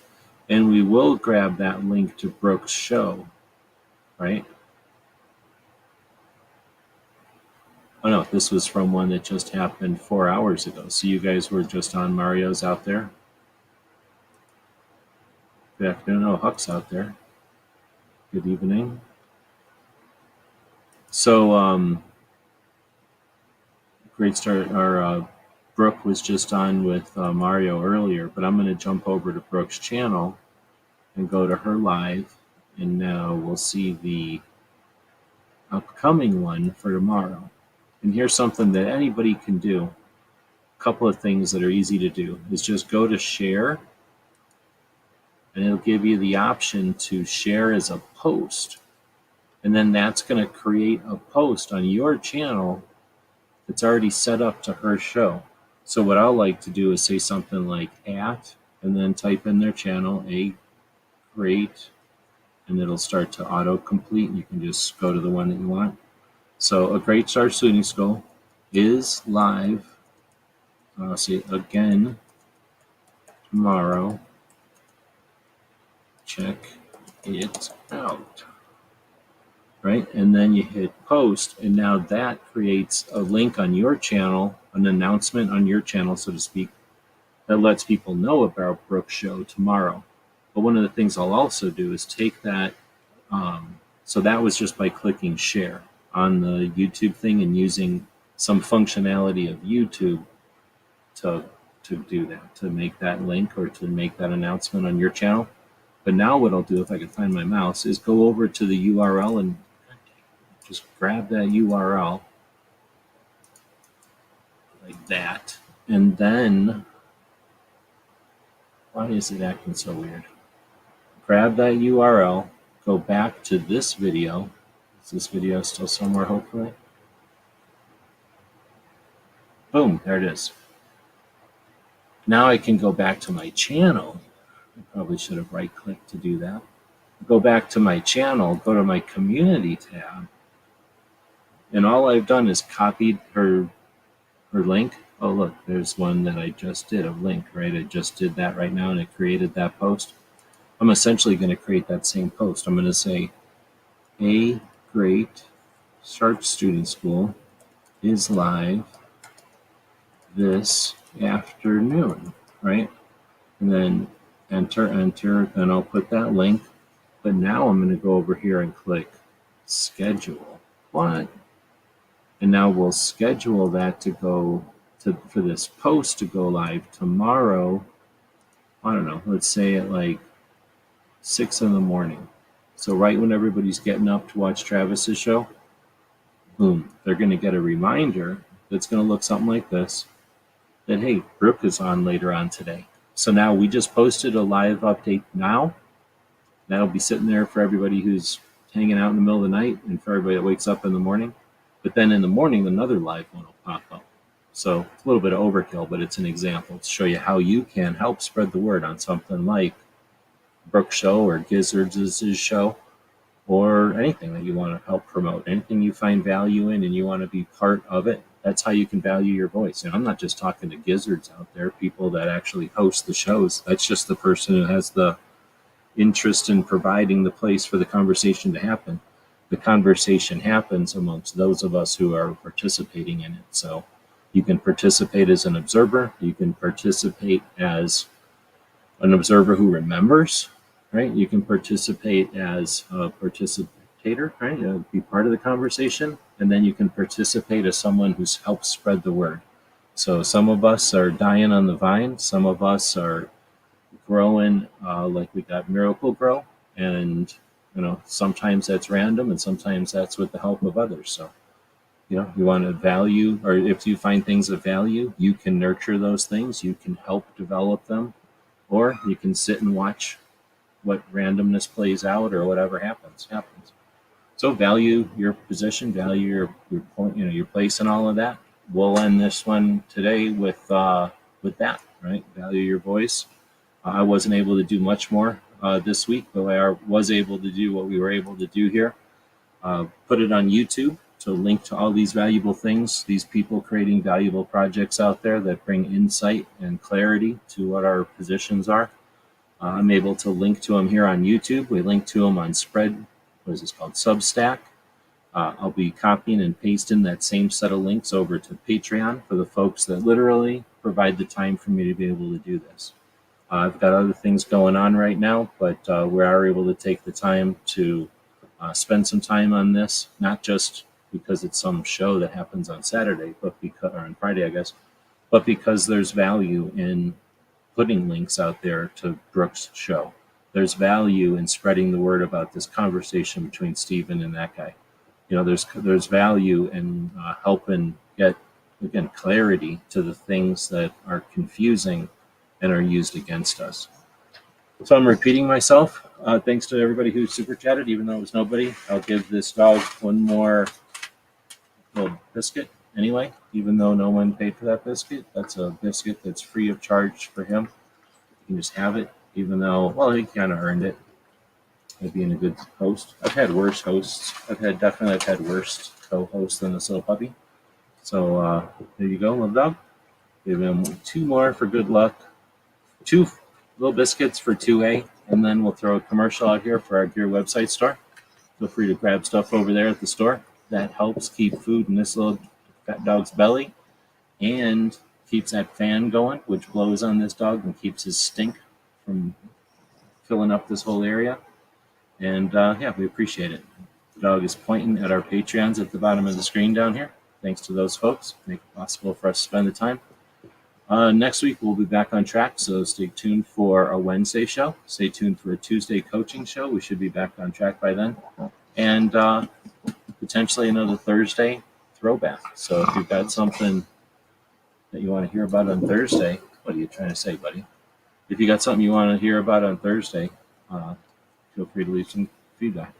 And we will grab that link to Brooke's show, right? Oh no, this was from one that just happened 4 hours ago. So you guys were just on Mario's out there. Good afternoon. Oh, Huck's out there. Good evening. So, Great Start, or Brooke was just on with Mario earlier, but I'm going to jump over to Brooke's channel and go to her live, and now we'll see the upcoming one for tomorrow. And here's something that anybody can do. A couple of things that are easy to do is just go to share, and it'll give you the option to share as a post. And then that's going to create a post on your channel that's already set up to her show. So what I like to do is say something like @ and then type in their channel, a great, and it'll start to auto-complete. You can just go to the one that you want. So A Great Start Shooting School is live, see again tomorrow. Check it out. Right? And then you hit post, and now that creates a link on your channel, an announcement on your channel, so to speak, that lets people know about Brooke's show tomorrow. But one of the things I'll also do is take that, so that was just by clicking share on the YouTube thing and using some functionality of YouTube to do that, to make that link or to make that announcement on your channel. But now what I'll do, if I can find my mouse, is go over to the URL and just grab that URL like that. And then, why is it acting so weird? Grab that URL, go back to this video. Is this video still somewhere, hopefully? Boom, there it is. Now I can go back to my channel. I probably should have right-clicked to do that. Go back to my channel, go to my community tab, and all I've done is copied her link. Oh, look, there's one that I just did, a link, right? I just did that right now, and it created that post. I'm essentially going to create that same post. I'm going to say, A Great Start Shooting School is live this afternoon, right? And then enter, and I'll put that link. But now I'm going to go over here and click schedule. What? And now we'll schedule that to go for this post to go live tomorrow. I don't know, let's say at like 6 in the morning. So right when everybody's getting up to watch Travis's show, boom, they're going to get a reminder that's going to look something like this, that, hey, Brooke is on later on today. So now we just posted a live update now. That'll be sitting there for everybody who's hanging out in the middle of the night and for everybody that wakes up in the morning. But then in the morning, another live one will pop up. So it's a little bit of overkill, but it's an example to show you how you can help spread the word on something like Brooke's show or Gizzards' show, or anything that you want to help promote, anything you find value in and you want to be part of it. That's how you can value your voice. And I'm not just talking to gizzards out there, people that actually host the shows. That's just the person who has the interest in providing the place for the conversation to happen. The conversation happens amongst those of us who are participating in it. So you can participate as an observer. You can participate as an observer who remembers, right? You can participate as a participator, right? Be part of the conversation. And then you can participate as someone who's helped spread the word. So some of us are dying on the vine. Some of us are growing like we got Miracle Grow. And, you know, sometimes that's random and sometimes that's with the help of others. So, you know, you want to value, or if you find things of value, you can nurture those things. You can help develop them, or you can sit and watch what randomness plays out or whatever happens. So value your position, value your point, you know, your place and all of that. We'll end this one today with that, right? Value your voice. I wasn't able to do much more this week, but I was able to do what we were able to do here. Put it on YouTube to link to all these valuable things, these people creating valuable projects out there that bring insight and clarity to what our positions are. I'm able to link to them here on YouTube. We link to them on Substack. I'll be copying and pasting that same set of links over to Patreon for the folks that literally provide the time for me to be able to do this. I've got other things going on right now, but we are able to take the time to spend some time on this, not just because it's some show that happens on Saturday, but because, or on Friday, I guess, but because there's value in putting links out there to Brooks' show. There's value in spreading the word about this conversation between Stephen and that guy. You know, there's value in helping get, again, clarity to the things that are confusing and are used against us. So I'm repeating myself. Thanks to everybody who super chatted, even though it was nobody. I'll give this dog one more little biscuit anyway, even though no one paid for that biscuit. That's a biscuit that's free of charge for him. You can just have it, even though, well, he kind of earned it by being a good host. I've had worse hosts. I've had worse co-hosts than this little puppy. So there you go, little dog. Give him 2 more for good luck. 2 little biscuits for 2A, and then we'll throw a commercial out here for our gear website store. Feel free to grab stuff over there at the store. That helps keep food in this little fat dog's belly and keeps that fan going, which blows on this dog and keeps his stink from filling up this whole area. And yeah, we appreciate it. The dog is pointing at our Patreons at the bottom of the screen down here. Thanks to those folks. Make it possible for us to spend the time. Next week, we'll be back on track, so stay tuned for a Wednesday show. Stay tuned for a Tuesday coaching show. We should be back on track by then. And potentially another Thursday throwback. So if you've got something that you want to hear about on Thursday, what are you trying to say, buddy? If you got something you want to hear about on Thursday, feel free to leave some feedback.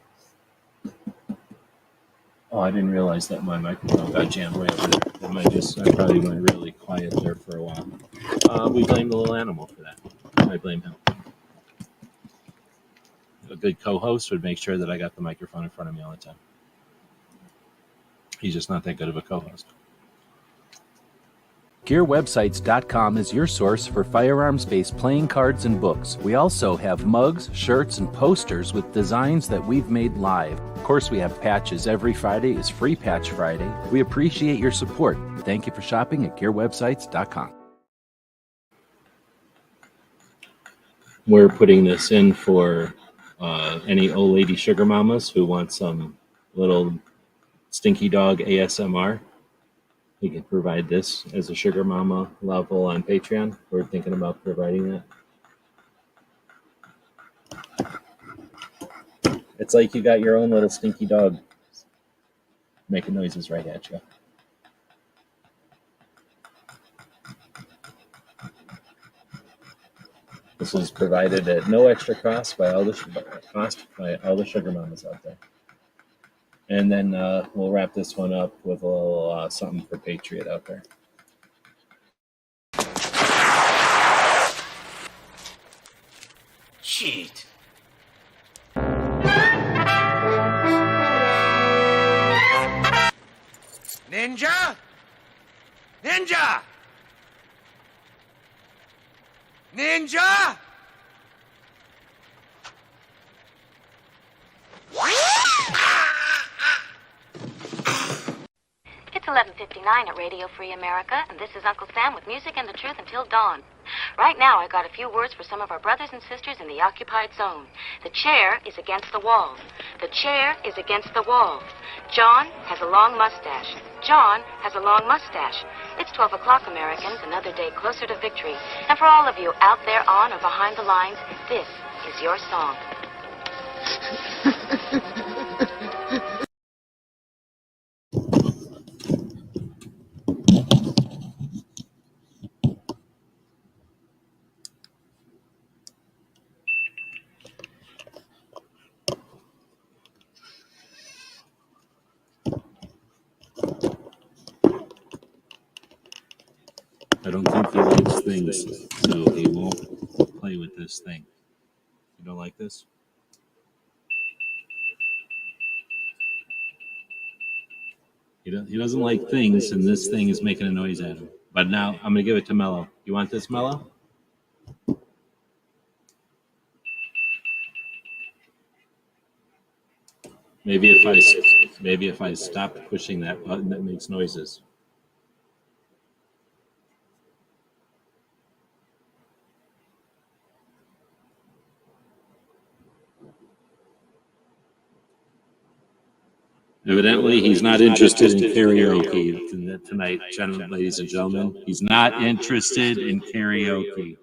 Oh, I didn't realize that my microphone got jammed way over there. I probably went really quiet there for a while. We blame the little animal for that. I blame him. A good co-host would make sure that I got the microphone in front of me all the time. He's just not that good of a co-host. GearWebsites.com is your source for firearms-based playing cards and books. We also have mugs, shirts, and posters with designs that we've made live. Of course, we have patches. Every Friday is Free Patch Friday. We appreciate your support. Thank you for shopping at GearWebsites.com. We're putting this in for any old lady sugar mamas who want some little stinky dog ASMR. We can provide this as a sugar mama level on Patreon. We're thinking about providing that. It's like you got your own little stinky dog making noises right at you. This is provided at no extra cost by all the sugar mamas out there. And then we'll wrap this one up with a little something for Patriot out there. Cheat. Ninja? Ninja! Ninja! It's 11:59 at Radio Free America, and this is Uncle Sam with music and the truth until dawn. Right now, I got a few words for some of our brothers and sisters in the occupied zone. The chair is against the wall. The chair is against the wall. John has a long mustache. John has a long mustache. It's 12 o'clock, Americans, another day closer to victory. And for all of you out there on or behind the lines, this is your song. I don't think he likes things, so he won't play with this thing. You don't like this? He doesn't like things, and this thing is making a noise at him. But now I'm going to give it to Mello. You want this, Mello? Maybe if I stop pushing that button that makes noises. Evidently, he's not interested in karaoke tonight, ladies and gentlemen. He's not interested in karaoke.